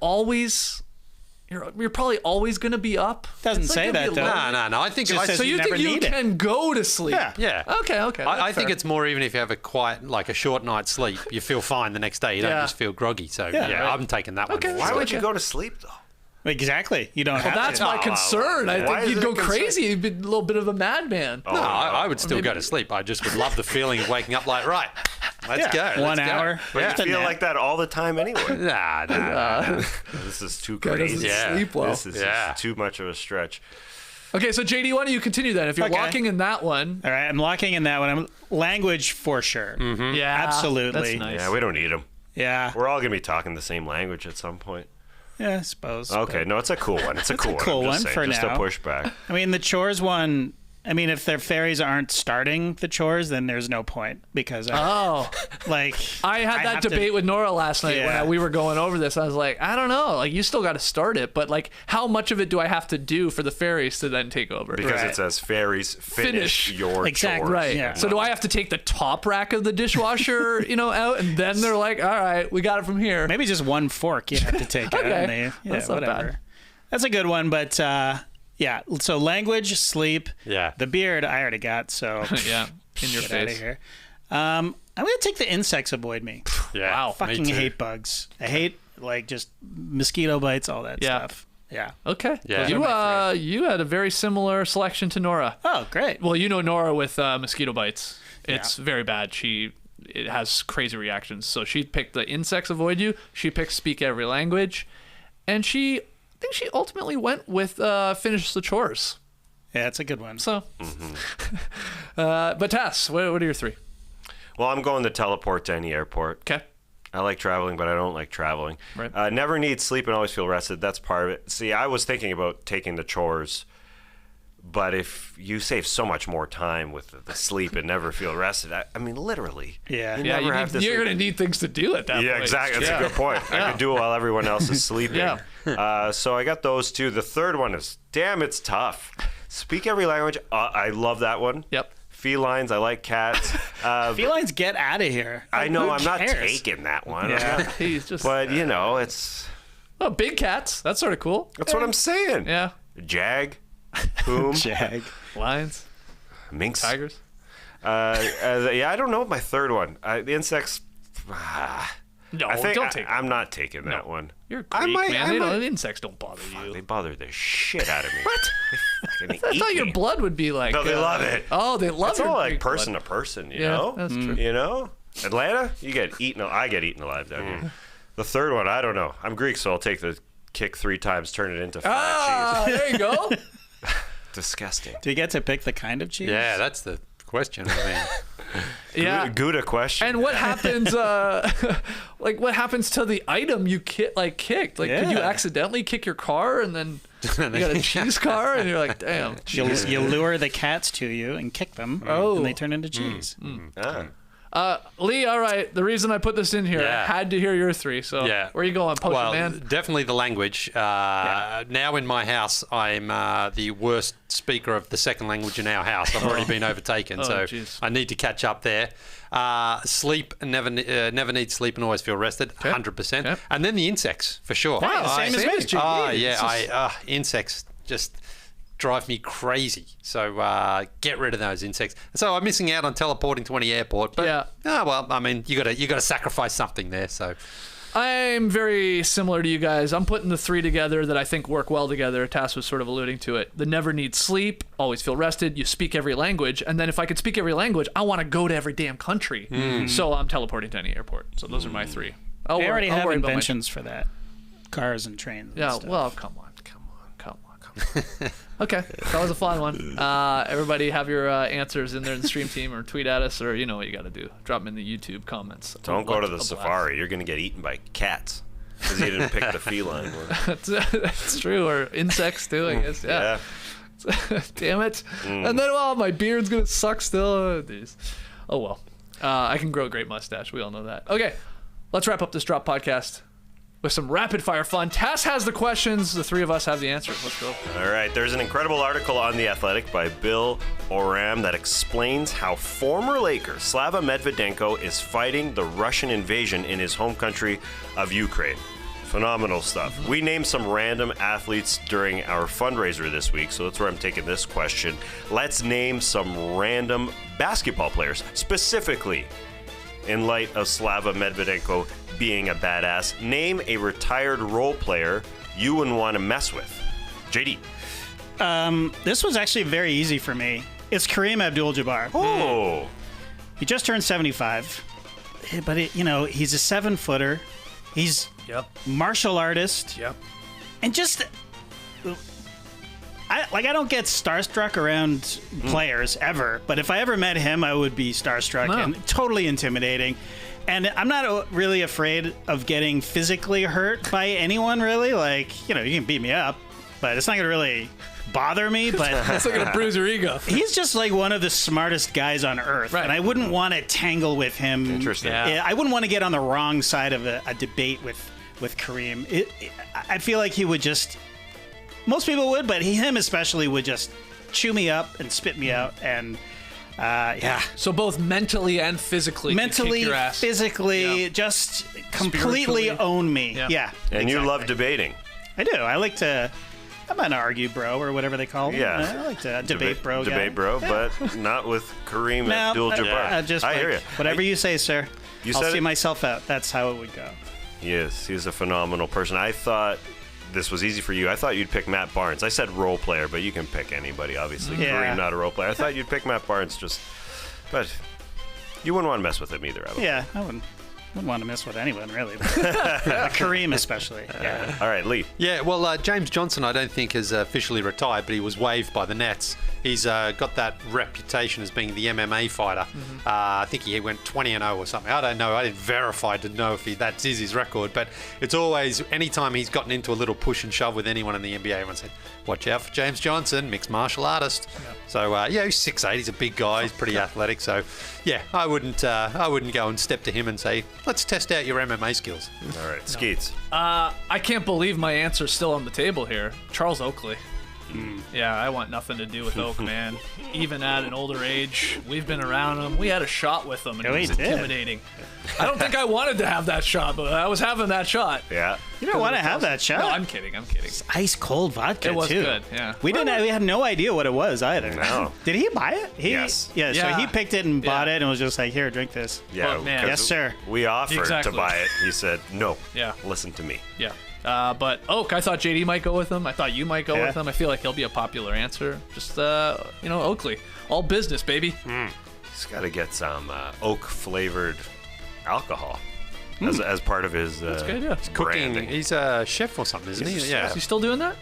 probably always going to be up. Doesn't say that, though. No. I think Just says So you never think you need it. can go to sleep? Yeah. Okay. I that's think fair. it's more even if you have a quiet, like a short night's sleep, you feel fine the next day. You don't Yeah. just feel groggy. So, Yeah. I'm taking that one. Okay. Why would you go to sleep, though? Exactly. You don't have That's to. my concern. I Why think is you'd it go a concern? crazy. You'd be a little bit of a madman. No, I would still go to sleep. I just would love the feeling of waking up like, right, let's go. 1 let's go. hour. But Just you a feel nap. like that all the time anyway. Nah. This is too Guy doesn't crazy. Yeah. sleep well. This is just too much of a stretch. Okay, so JD, why don't you continue then? If you're Okay. locking in that one, All right, I'm locking in that one. Language for sure. yeah, Absolutely. that's nice. Yeah, we don't need them. Yeah. We're all going to be talking the same language at some point. Yeah, I suppose. Okay, no, it's a cool one. It's a cool cool one. I'm one just saying, for just now. a pushback. I mean, the chores one. I mean, if their fairies aren't starting the chores, then there's no point because Oh, like I had that have to- debate with Nora last night Yeah. when we were going over this. I was like, I don't know. Like, you still got to start it, but like, how much of it do I have to do for the fairies to then take over? Because Right. it says fairies finish your Exactly. chores. Right. Yeah. So do I have to take the top rack of the dishwasher, out, and then they're like, all right, we got it from here. maybe just one fork you have to take out. Okay. And they, That's not whatever. bad. That's a good one, but yeah. So language, sleep. Yeah. The beard I already got. So Yeah, in your get out of face. here. I'm gonna take the insects avoid me. Yeah. Wow. me Fucking too. hate bugs. I hate like just mosquito bites, all that Yeah. stuff. Yeah. Okay. Yeah. You had a very similar selection to Nora. Oh, great. Well, you know Nora with mosquito bites. It's very bad. It has crazy reactions. So she picked the insects avoid you. She picked speak every language, and I think she ultimately went with finish the chores. Yeah, it's a good one. So, but Tess, what are your 3? Well, I'm going to teleport to any airport. Okay. I like traveling, but I don't like traveling. Right. Never need sleep and always feel rested. That's part of it. See, I was thinking about taking the chores, but if you save so much more time with the sleep and never feel rested, I mean, literally. Yeah. You never have to you're sleep. going to need things to do at that point. Yeah, exactly. That's a good point. I could do it while everyone else is sleeping. So I got those 2. The third one is, damn, it's tough. Speak every language. I love that one. Yep. Felines. I like cats. Felines, get out of here. I know. Who I'm not cares? taking that one. Yeah. He's just. But, it's... Oh, big cats. That's sort of cool. That's what I'm saying. Yeah. Jag. Boom. Jag. Lions. Minks. Tigers. Yeah, I don't know my third one. The insects... No, I think don't take it. I'm not taking that one. You're Greek, man. Insects don't bother you. They bother the shit out of me. What? They I thought your blood would be like. No, they love it. Oh, they love it. It's all like person to person, you know? That's true. You know? Atlanta, you get eaten. I get eaten alive down here. The third one, I don't know. I'm Greek, so I'll take the kick 3 times, turn it into fat cheese. There you go. Disgusting. Do you get to pick the kind of cheese? Yeah, that's the question. I mean, Yeah. Gouda question. And what happens? What happens to the item you kicked? Could you accidentally kick your car and then you got a cheese car and you're like, damn. You lure the cats to you and kick them, and they turn into cheese. Lee, all right. The reason I put this in here, I had to hear your 3. So where are you going, Potion Man? Definitely the language. Now in my house, I'm the worst speaker of the second language in our house. I've already been overtaken, geez. I need to catch up there. Sleep, never need sleep and always feel rested, 100%. Okay. And then the insects, for sure. Same as me. Insects just drive me crazy. So get rid of those insects. So I'm missing out on teleporting to any airport. But I mean, you gotta sacrifice something there. So I'm very similar to you guys. I'm putting the 3 together that I think work well together. Tass was sort of alluding to it. The never need sleep, always feel rested. You speak every language, and then if I could speak every language, I want to go to every damn country. So I'm teleporting to any airport. So those are my 3. They already have inventions for that. Cars and trains. And stuff. Well, come on. Okay, that was a fun one. Everybody have your answers in there in the stream team, or tweet at us, or you know what you got to do. Drop them in the YouTube comments. Don't go to the safari. You're going to get eaten by cats because you didn't pick the feline one. That's true, or insects too, I guess. Yeah. Damn it. And then, my beard's going to suck still. Oh, well. I can grow a great mustache. We all know that. Okay, let's wrap up this Drop podcast with some rapid fire fun. Tass has the questions. The 3 of us have the answers. Let's go. All right. There's an incredible article on The Athletic by Bill Oram that explains how former Laker Slava Medvedenko is fighting the Russian invasion in his home country of Ukraine. Phenomenal stuff. We named some random athletes during our fundraiser this week, so that's where I'm taking this question. Let's name some random basketball players, specifically in light of Slava Medvedenko being a badass. Name a retired role player you wouldn't want to mess with. JD. This was actually very easy for me. It's Kareem Abdul-Jabbar. Oh. He just turned 75, but he's a 7-footer. He's martial artist. Yep. And just I don't get starstruck around players ever, but if I ever met him, I would be starstruck and totally intimidating. And I'm not really afraid of getting physically hurt by anyone, really. You can beat me up, but it's not going to really bother me. But it's not going to bruise your ego. He's just one of the smartest guys on earth. Right. And I wouldn't want to tangle with him. Interesting. Yeah. I wouldn't want to get on the wrong side of a debate with Kareem. I feel like he would just... Most people would, but him especially would just chew me up and spit me out. And... So both mentally and phizically, mentally, kick your ass. Physically, just completely own me. Yeah. And you love debating. I do. I like to. I'm an argue bro or whatever they call it. Yeah. I like to debate bro. Debate bro, but not with Kareem Abdul-Jabbar. I hear you. Whatever you say, sir. I'll see it? myself out. That's how it would go. Yes, he's a phenomenal person. I thought this was easy for you. I thought you'd pick Matt Barnes. I said role player, but you can pick anybody, obviously. Yeah. Kareem, not a role player. I thought you'd pick Matt Barnes, but you wouldn't want to mess with him either, I would. Yeah, I wouldn't want to mess with anyone, really. But Kareem especially. Yeah. All right, Lee. Yeah, well, James Johnson I don't think has officially retired, but he was waived by the Nets. He's got that reputation as being the MMA fighter. I think he went 20-0 or something. I don't know. I didn't verify to know if that is his record, but it's always, anytime he's gotten into a little push and shove with anyone in the NBA, everyone said, watch out for James Johnson, mixed martial artist. Yep. So, yeah, he's 6'8", he's a big guy, he's pretty athletic. So, yeah, I wouldn't go and step to him and say, let's test out your MMA skills. All right, Skeets. I can't believe my answer's still on the table here. Charles Oakley. Yeah, I want nothing to do with Oak, man. Even at an older age, we've been around him. We had a shot with him, and it was intimidating. I don't think I wanted to have that shot, but I was having that shot. Yeah. You don't want to have that shot? No, I'm kidding. It's ice cold vodka, It was too. good, yeah. We had no idea what it was either. No. Did he buy it? Yes. Yeah, so Yeah. he picked it and bought it and was just like, here, drink this. Yeah, Well, man. 'cause Yes, sir. We offered Exactly. to buy it. He said, no. Yeah. Listen to me. Yeah. But Oak, I thought JD might go with him. I thought you might go with him. I feel like he'll be a popular answer. Just, Oakley. All business, baby. He's got to get some oak-flavored alcohol as part of his That's a good idea. branding. He's a chef or something, isn't he? Yeah. Is he still doing that?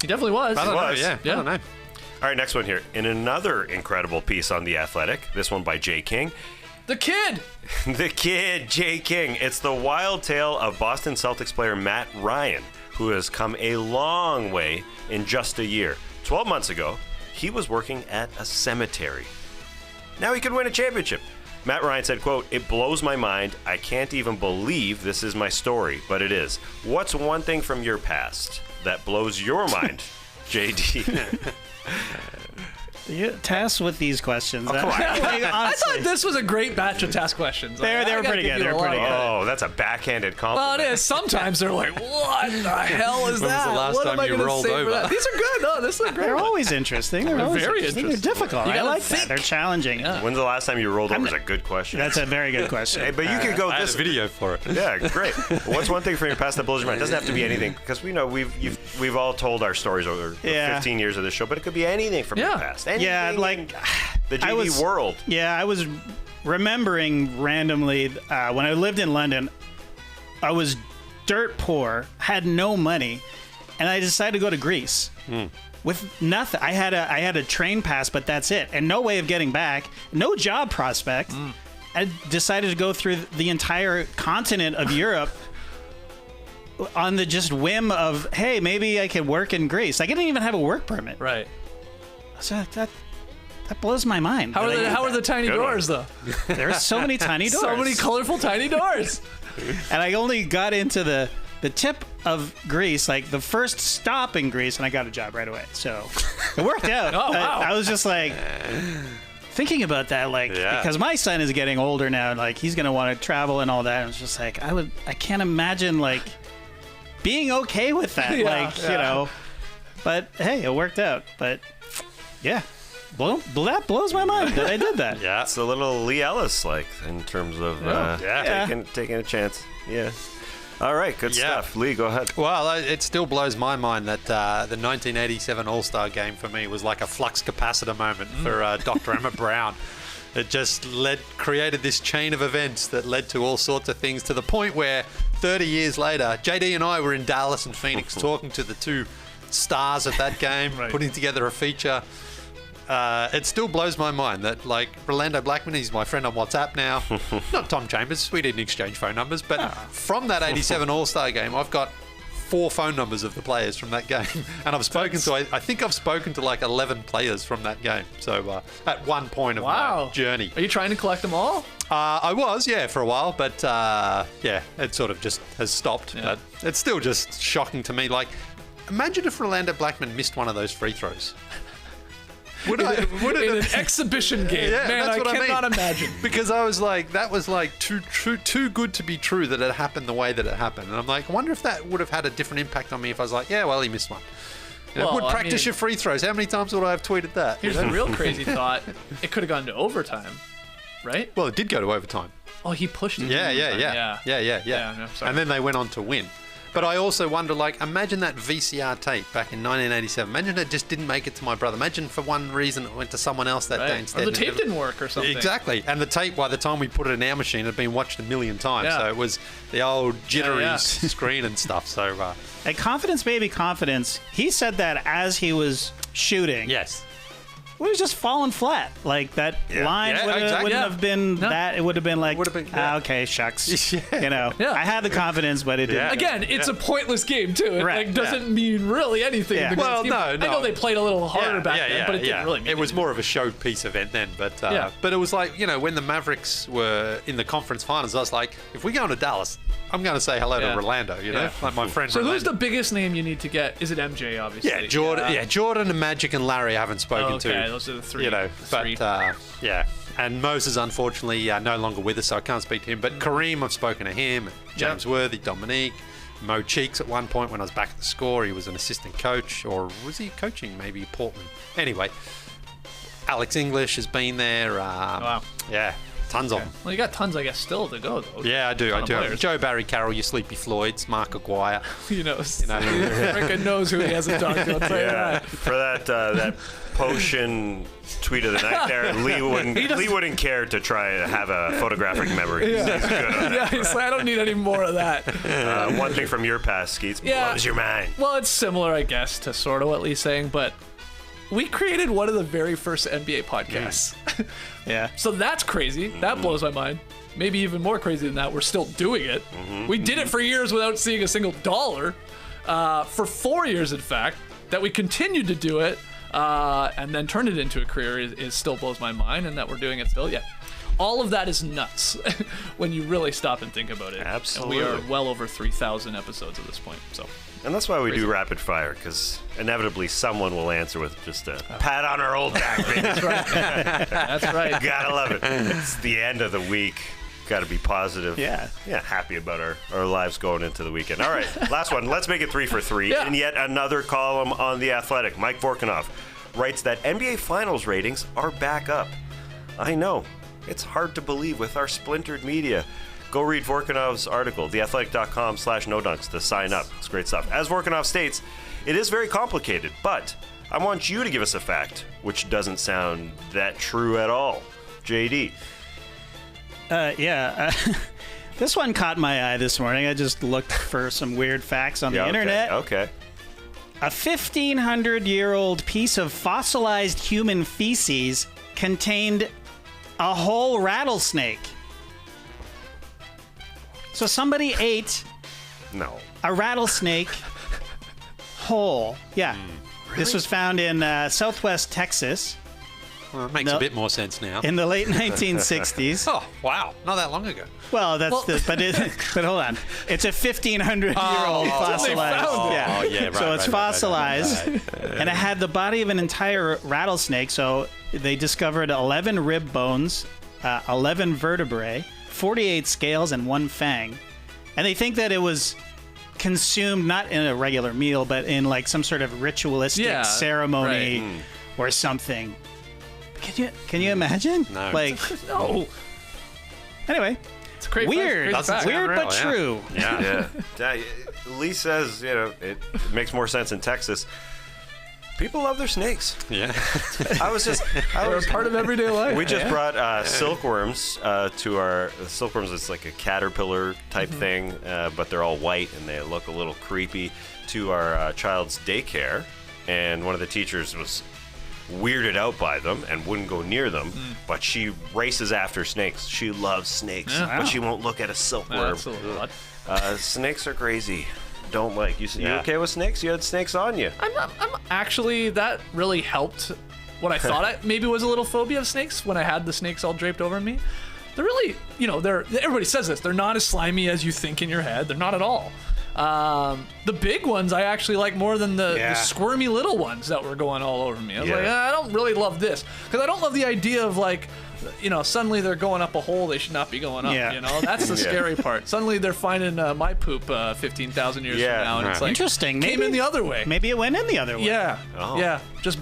He definitely was. I don't know, was. yeah. Yeah. I don't know. All right, next one here. In another incredible piece on The Athletic, this one by Jay King. The kid! The kid, Jay King. It's the wild tale of Boston Celtics player Matt Ryan, who has come a long way in just a year. 12 months ago, he was working at a cemetery. Now he could win a championship. Matt Ryan said, quote, "It blows my mind. I can't even believe this is my story, but it is. What's one thing from your past that blows your mind, JD?" You tasked with these questions. I thought this was a great batch of task questions. They were I gotta pretty give good. you They a were pretty lot of good. credit. Oh, that's a backhanded Well, compliment. it is. Sometimes they're like, what the hell is When was that? the last what time am I you gonna rolled say for over? that? These are good. No, this is a great They're one. always interesting. They're always very They're interesting. difficult. You I gotta like think. that. They're challenging. Yeah. When's the last time you rolled over is a good question. That's a very good question. Hey, but you could go I had this a video for it. Yeah, great. What's one thing from your past that blows your mind? It doesn't have to be anything, because we know we've all told our stories over 15 years of this show, but it could be anything from your past. Anything Yeah, like in the JD world. Yeah, I was remembering randomly when I lived in London, I was dirt poor, had no money, and I decided to go to Greece with nothing. I had a train pass, but that's it, and no way of getting back, no job prospect. I decided to go through the entire continent of Europe on the just whim of, hey, maybe I could work in Greece. I didn't even have a work permit. Right. So that blows my mind. How are the tiny Good doors, though? There's so many tiny doors. So many colorful tiny doors. And I only got into the tip of Greece, like the first stop in Greece, and I got a job right away. So it worked out. Oh, wow. I was just like thinking about that, like, because my son is getting older now, and like he's gonna want to travel and all that. And I was just like, I can't imagine like being okay with that, you know. But hey, it worked out. But yeah. That blows my mind that I did that. Yeah, it's a little Lee Ellis like in terms of taking a chance. Yeah. All right, good stuff. Lee, go ahead. Well, it still blows my mind that the 1987 All-Star Game for me was like a flux capacitor moment for Dr. Emmett Brown. It just created this chain of events that led to all sorts of things, to the point where 30 years later, JD and I were in Dallas and Phoenix talking to the two stars of that game, putting together a feature. It still blows my mind that, like, Rolando Blackman, he's my friend on WhatsApp now. Not Tom Chambers, we didn't exchange phone numbers, but from that 87 All-Star Game, I've got 4 phone numbers of the players from that game. And I've spoken to, I think I've spoken to like 11 players from that game. So at one point of my journey. Are you trying to collect them all? I was, for a while, but it sort of just has stopped. Yeah. But it's still just shocking to me. Like, imagine if Rolando Blackman missed one of those free throws. Would in an exhibition game? Yeah, Man, that's I what cannot I mean. imagine. Because I was like, that was like too good to be true that it happened the way that it happened. And I'm like, I wonder if that would have had a different impact on me if I was like, yeah, well, he missed one. You know, Well, would I practice mean- your free throws. How many times would I have tweeted that? Here's the real crazy thought. It could have gone to overtime, right? Well, it did go to overtime. Oh, he pushed it. Yeah. Yeah, no, sorry. And then they went on to win. But I also wonder, like, imagine that VCR tape back in 1987. Imagine it just didn't make it to my brother. Imagine for one reason it went to someone else that day instead. Or the tape didn't work or something. Exactly. And the tape, by the time we put it in our machine, had been watched a million times. Yeah. So it was the old jittery screen and stuff. So, And confidence, baby, confidence. He said that as he was shooting. yes. It was just falling flat. Like, that line wouldn't have been that. It would have been like, okay, shucks. You know, I had the confidence, but it didn't. Again, it's a pointless game, too. It Right. doesn't mean really anything. Yeah. in the Well, game. no. I know they played a little harder back then, but it didn't really mean It was anything. more of a showpiece event then. But but it was like, you know, when the Mavericks were in the conference finals, I was like, if we go into Dallas, I'm going to say hello to Rolando, you know? Yeah. Like my friend So Rolando. who's the biggest name you need to get? Is it MJ, obviously? Yeah, Jordan. Yeah, Jordan and Magic and Larry I haven't spoken to. Okay, those are the three. You know, Three. but and Moses unfortunately no longer with us, so I can't speak to him. But Kareem, I've spoken to him. James Worthy, Dominique, Mo Cheeks. At one point when I was back at the Score, he was an assistant coach, or was he coaching maybe Portland? Anyway, Alex English has been there. Wow. Yeah, tons of them. Well, you got tons, I guess, still to go, though. Yeah, I do. Ton of players. Joe Barry Carroll, your Sleepy Floyds, Mark Aguirre. He knows. He freaking knows who he hasn't talked to. I'll tell you that. For that potion tweet of the night there, Lee wouldn't care to try to have a photographic memory. He's good on that. He's like, I don't need any more of that. One thing from your past, Skeets, blows your mind. Well, it's similar, I guess, to sort of what Lee's saying, but we created one of the very first NBA podcasts. Yeah. So that's crazy. That blows my mind. Maybe even more crazy than that, we're still doing it. We did it for years without seeing a single dollar. For 4 years, in fact, that we continued to do it and then turned it into a career is still blows my mind, and that we're doing it still. Yeah. All of that is nuts when you really stop and think about it. Absolutely. And we are well over 3,000 episodes at this point. So. And that's why we do rapid fire, because inevitably someone will answer with just a pat on our old back, baby. That's right. That's right. Gotta love it. It's the end of the week. Got to be positive. Yeah. Happy about our lives going into the weekend. All right, last one. Let's make it 3 for 3. Yeah. And yet another column on The Athletic. Mike Vorkunov writes that NBA Finals ratings are back up. I know. It's hard to believe with our splintered media. Go read Vorkunov's article, theathletic.com/nodunks to sign up. It's great stuff. As Vorkunov states, it is very complicated, but I want you to give us a fact, which doesn't sound that true at all. JD. This one caught my eye this morning. I just looked for some weird facts on the internet. Okay. A 1,500-year-old piece of fossilized human feces contained a whole rattlesnake. So somebody ate No. a rattlesnake whole. Yeah. This was found in southwest Texas Well, it makes a bit more sense now. in the late 1960s. Oh, wow. Not that long ago. Well, but hold on. It's a 1,500-year-old fossilized. Oh, yeah, right. So it's right, fossilized, right. and it had the body of an entire rattlesnake. So they discovered 11 rib bones, 11 vertebrae, 48 scales, and 1 fang. And they think that it was consumed not in a regular meal, but in like some sort of ritualistic ceremony or something. Can you imagine? No. Like, No. Anyway, It's a great weird, fact. Great fact. weird but real, yeah. true. Yeah. Lee says, it makes more sense in Texas. People love their snakes. Yeah. They're a part of everyday life. We just brought silkworms to our. Silkworms is like a caterpillar type thing, but they're all white and they look a little creepy to our child's daycare. And one of the teachers was weirded out by them and wouldn't go near them, but she races after snakes. She loves snakes, but she won't look at a silkworm. That's a little odd. Snakes are crazy. Don't like. You okay with snakes? You had snakes on you. I'm actually, that really helped what I thought I maybe was a little phobia of snakes when I had the snakes all draped over me. They're really, everybody says this, they're not as slimy as you think in your head. They're not at all. The big ones I actually like more than the squirmy little ones that were going all over me. I was like, I don't really love this. Because I don't love the idea of like, suddenly they're going up a hole they should not be going up, That's the scary part. Suddenly they're finding my poop 15,000 years from now. And it's like, Interesting. came in the other way. Maybe it went in the other way. Yeah. Oh. Yeah. Just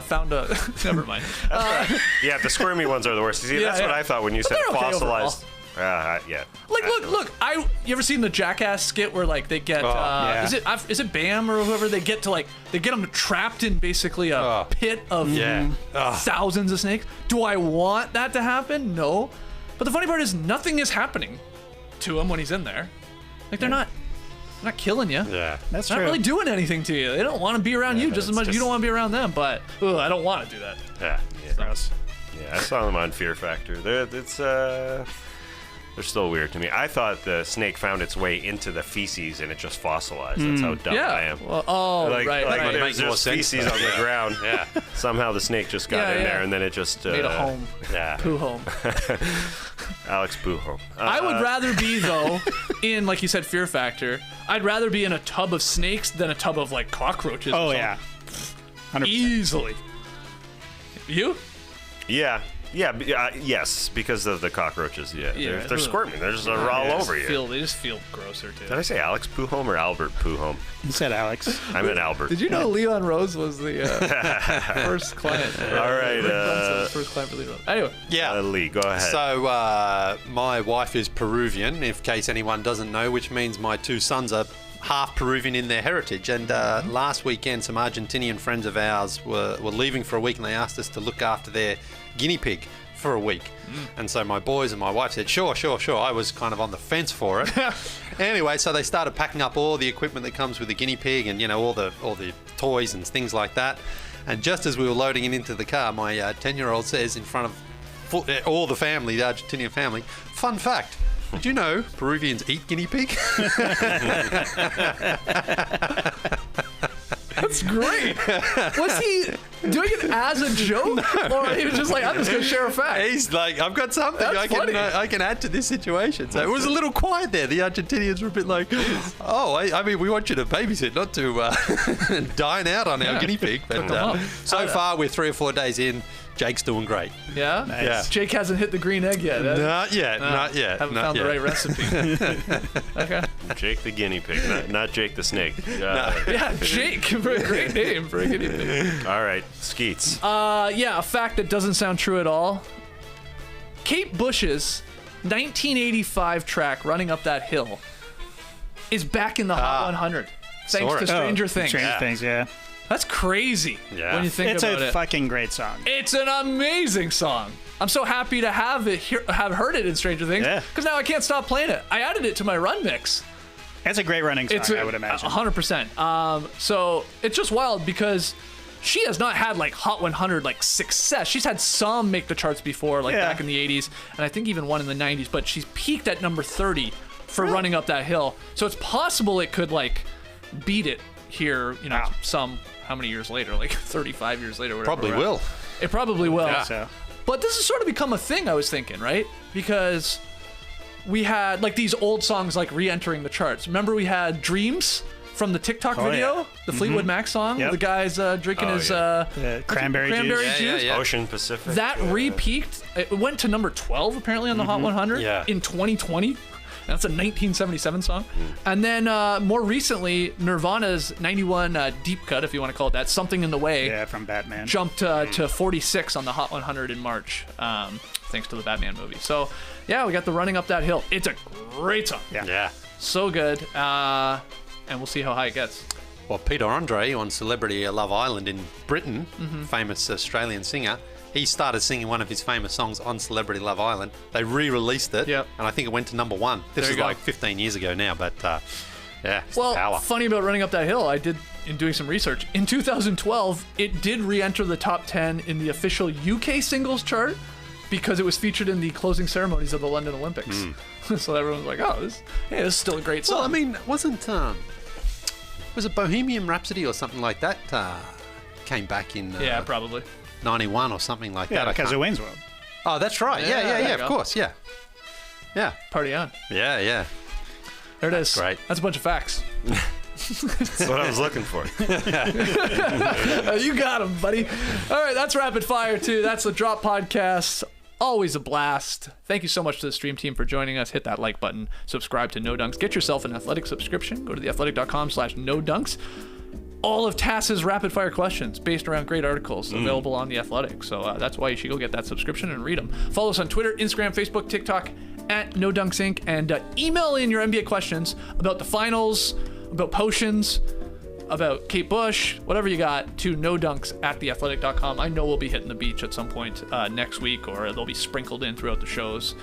found a... Never mind. Yeah, the squirmy ones are the worst. See, that's what I thought when you said they're okay fossilized. Yeah. Like, look. You ever seen the Jackass skit where like they get is it Bam or whoever they get them trapped in basically a pit of thousands of snakes? Do I want that to happen? No. But the funny part is nothing is happening to him when he's in there. Like they're not killing you. Yeah, That's Not true. really doing anything to you. They don't want to be around you just as much as you don't want to be around them. But I don't want to do that. Yeah. Gross. Yeah, I saw them on Fear Factor. They're still weird to me. I thought the snake found its way into the feces and it just fossilized. That's how dumb I am. Well, right. There's just feces on the ground. Yeah. Somehow the snake just got in there and then it just Made a home. Yeah. Poo home. Alex Poo home. I would rather be though in, like you said, Fear Factor. I'd rather be in a tub of snakes than a tub of like cockroaches. Oh or yeah. something. 100%. Easily. You? Yeah. Yes, because of the cockroaches. Yeah, they're squirming. They're just all over you. They just feel grosser too. Did I say Alex Poo home or Albert Poo home? You said Alex. I meant Albert. Did you know Leon Rose was the first client? All right. First client for Leon Rose. Anyway. Yeah. Lee, go ahead. So my wife is Peruvian, in case anyone doesn't know, which means my two sons are half Peruvian in their heritage. And last weekend, some Argentinian friends of ours were leaving for a week, and they asked us to look after their guinea pig for a week. And so my boys and my wife said, sure. I was kind of on the fence for it. Anyway, so they started packing up all the equipment that comes with the guinea pig and, all the toys and things like that. And just as we were loading it into the car, my 10-year-old says in front of all the family, the Argentinian family, fun fact, did you know Peruvians eat guinea pig? That's great. Was he doing it as a joke? Or he was just like, I'm just going to share a fact? He's like, I've got something I can add to this situation. So it was a little quiet there. The Argentinians were a bit like, I mean, we want you to babysit, not to dine out on our guinea pig. But so far, we're 3 or 4 days in. Jake's doing great. Yeah? Nice. Yeah. Jake hasn't hit the green egg yet. Not yet. Haven't found the right recipe. Okay. Jake the guinea pig, not Jake the snake. Yeah, Jake. A great name for a guinea pig. All right, Skeets. A fact that doesn't sound true at all. Kate Bush's 1985 track, Running Up That Hill, is back in the Hot 100. Thanks to Stranger Things. Stranger Things, yeah. That's crazy when you think it's about it. It's a fucking great song. It's an amazing song. I'm so happy to have heard it in Stranger Things because now I can't stop playing it. I added it to my run mix. It's a great running song, I would imagine. 100%. So it's just wild because she has not had like Hot 100 like success. She's had some make the charts before, like back in the 80s, and I think even one in the 90s, but she's peaked at number 30 for Running Up That Hill. So it's possible it could like beat it here, how many years later, like 35 years later, whatever. Probably will. It probably will. Yeah. So. But this has sort of become a thing, I was thinking, right? Because we had like these old songs like re-entering the charts. Remember we had Dreams from the TikTok video, the Fleetwood Mac song, where the guy's drinking his cranberry juice. Yeah. Ocean Pacific. That re-peaked. It went to number 12 apparently on the Hot 100 in 2020. That's a 1977 song. And then more recently, Nirvana's 91 Deep Cut, if you want to call it that, Something in the Way. Yeah, from Batman. Jumped to 46 on the Hot 100 in March, thanks to the Batman movie. So, we got the Running Up That Hill. It's a great song. Yeah. So good. And we'll see how high it gets. Well, Peter Andre on Celebrity Love Island in Britain, famous Australian singer, he started singing one of his famous songs on Celebrity Love Island. They re-released it, and I think it went to number 1. This is like 15 years ago now, but it's power. Funny about Running Up That Hill, I did, in doing some research, in 2012, it did re-enter the top 10 in the official UK singles chart because it was featured in the closing ceremonies of the London Olympics. So everyone was like, this is still a great song. Well, I mean, wasn't was it Bohemian Rhapsody or something like that came back in... probably. 91 or something like that. Because of Wayne's World. Oh, that's right. Yeah, of course, yeah. Party on. Yeah. There it is. Great. That's a bunch of facts. That's what I was looking for. You got him, buddy. All right, that's Rapid Fire, too. That's the Drop Podcast. Always a blast. Thank you so much to the stream team for joining us. Hit that like button. Subscribe to No Dunks. Get yourself an Athletic subscription. Go to theathletic.com/NoDunks. All of Tass's rapid fire questions based around great articles available on The Athletic. So that's why you should go get that subscription and read them. Follow us on Twitter, Instagram, Facebook, TikTok, at NoDunksInc, and email in your NBA questions about the finals, about potions, about Kate Bush, whatever you got, to nodunks@theathletic.com. I know we'll be hitting the beach at some point next week, or they'll be sprinkled in throughout the shows,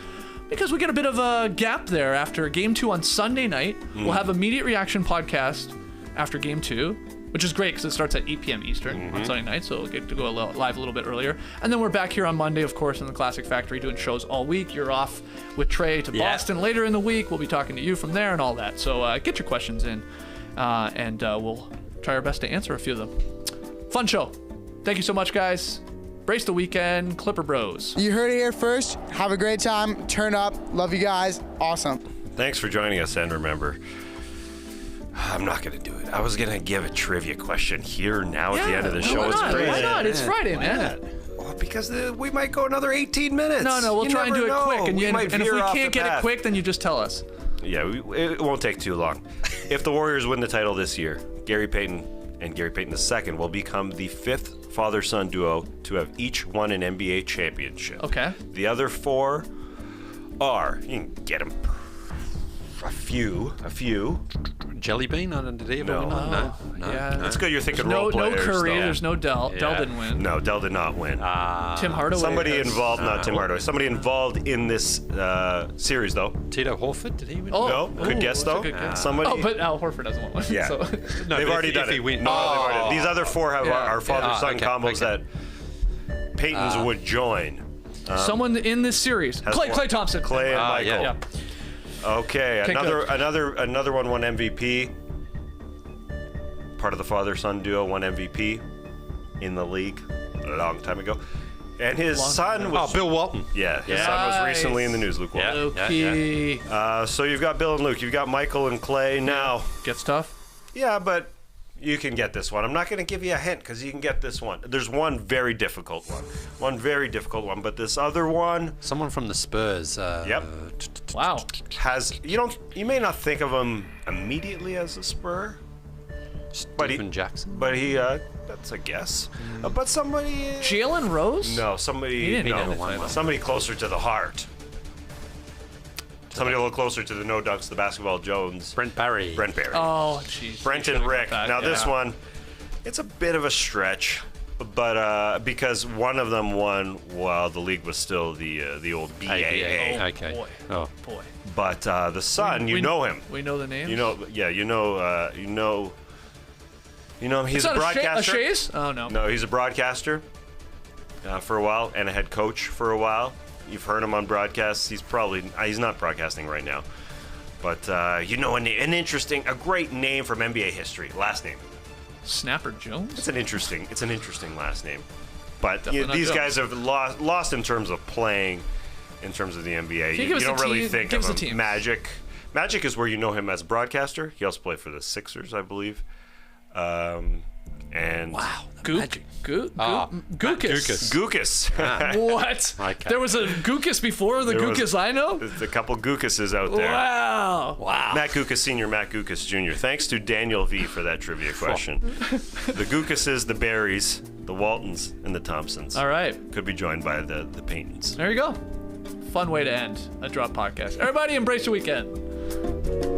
because we get a bit of a gap there after Game 2 on Sunday night. We'll have immediate reaction podcast after Game 2, which is great because it starts at 8 p.m. Eastern on Sunday night, so we'll get to go live a little bit earlier. And then we're back here on Monday, of course, in the Classic Factory doing shows all week. You're off with Trey to Boston later in the week. We'll be talking to you from there and all that. So get your questions in, and we'll try our best to answer a few of them. Fun show. Thank you so much, guys. Brace the weekend, Clipper Bros. You heard it here first. Have a great time. Turn up. Love you guys. Awesome. Thanks for joining us, and remember, I'm not going to do it. I was going to give a trivia question here now at the end of the show. It's crazy. Why not? It's Friday, man. Well, because we might go another 18 minutes. No, we'll try and do it quick. And if we can't get it quick, then you just tell us. Yeah, it won't take too long. If the Warriors win the title this year, Gary Payton and Gary Payton II will become the 5th father-son duo to have each won an NBA championship. Okay. The other 4 are, you can get them, a few. Jelly Bean? Did he ever win? No. Yeah. That's good. You're thinking No role players. Curry. though. There's no Dell. Dell didn't win. No, Dell did not win. Tim Hardaway. Somebody involved, not Tim Hardaway. Somebody involved in this series, though. Tito Horford? Did he win? No, good guess, though. That's a good guess. Somebody. But Al Horford doesn't want one. Yeah. So. No, They've already done it. He wins. No, they've already done it. These other 4 have our father-son combos that Payton's would join. Someone in this series. Klay Thompson. Klay and Michael. Yeah. Okay, Okay, another one won MVP. Part of the father-son duo won MVP in the league a long time ago. And his son was... Bill Walton. Yeah, his son was recently in the news, Luke Walton. Loki. So you've got Bill and Luke. You've got Michael and Klay now. Gets tough. Yeah, but you can get this one. I'm not going to give you a hint because you can get this one. There's one very difficult one. But this other one... Someone from the Spurs. Yep. Wow. You may not think of him immediately as a Spur. Stephen Jackson. But he, that's a guess. But somebody... Jalen Rose? No, somebody closer to the heart. Somebody a little closer to the No Dunks, the Basketball Jones. Brent Barry. Oh, jeez. Brent and Rick. Now this one, it's a bit of a stretch, but because one of them won while the league was still the old BAA. Okay. Boy. Oh. Boy. But the son, you know him. We know the names? You know, he's a broadcaster. Shays? Oh, no. No, he's a broadcaster for a while and a head coach for a while. You've heard him on broadcasts. He's not broadcasting right now. But a great name from NBA history. Last name. Snapper Jones? It's an interesting last name. But these Jones. guys have lost in terms of playing, in terms of the NBA. You don't really think of him. Magic. Magic is where you know him as a broadcaster. He also played for the Sixers, I believe. And wow, Gookus. What? Okay. There was a Gookus before the Gookus I know? There's a couple Gookuses out there. Wow. Matt Gookus Sr., Matt Gookus Jr. Thanks to Daniel V for that trivia question. The Gookuses, the Barrys, the Waltons, and the Thompsons. All right. Could be joined by the Paytons. There you go. Fun way to end a Drop podcast. Everybody embrace your weekend.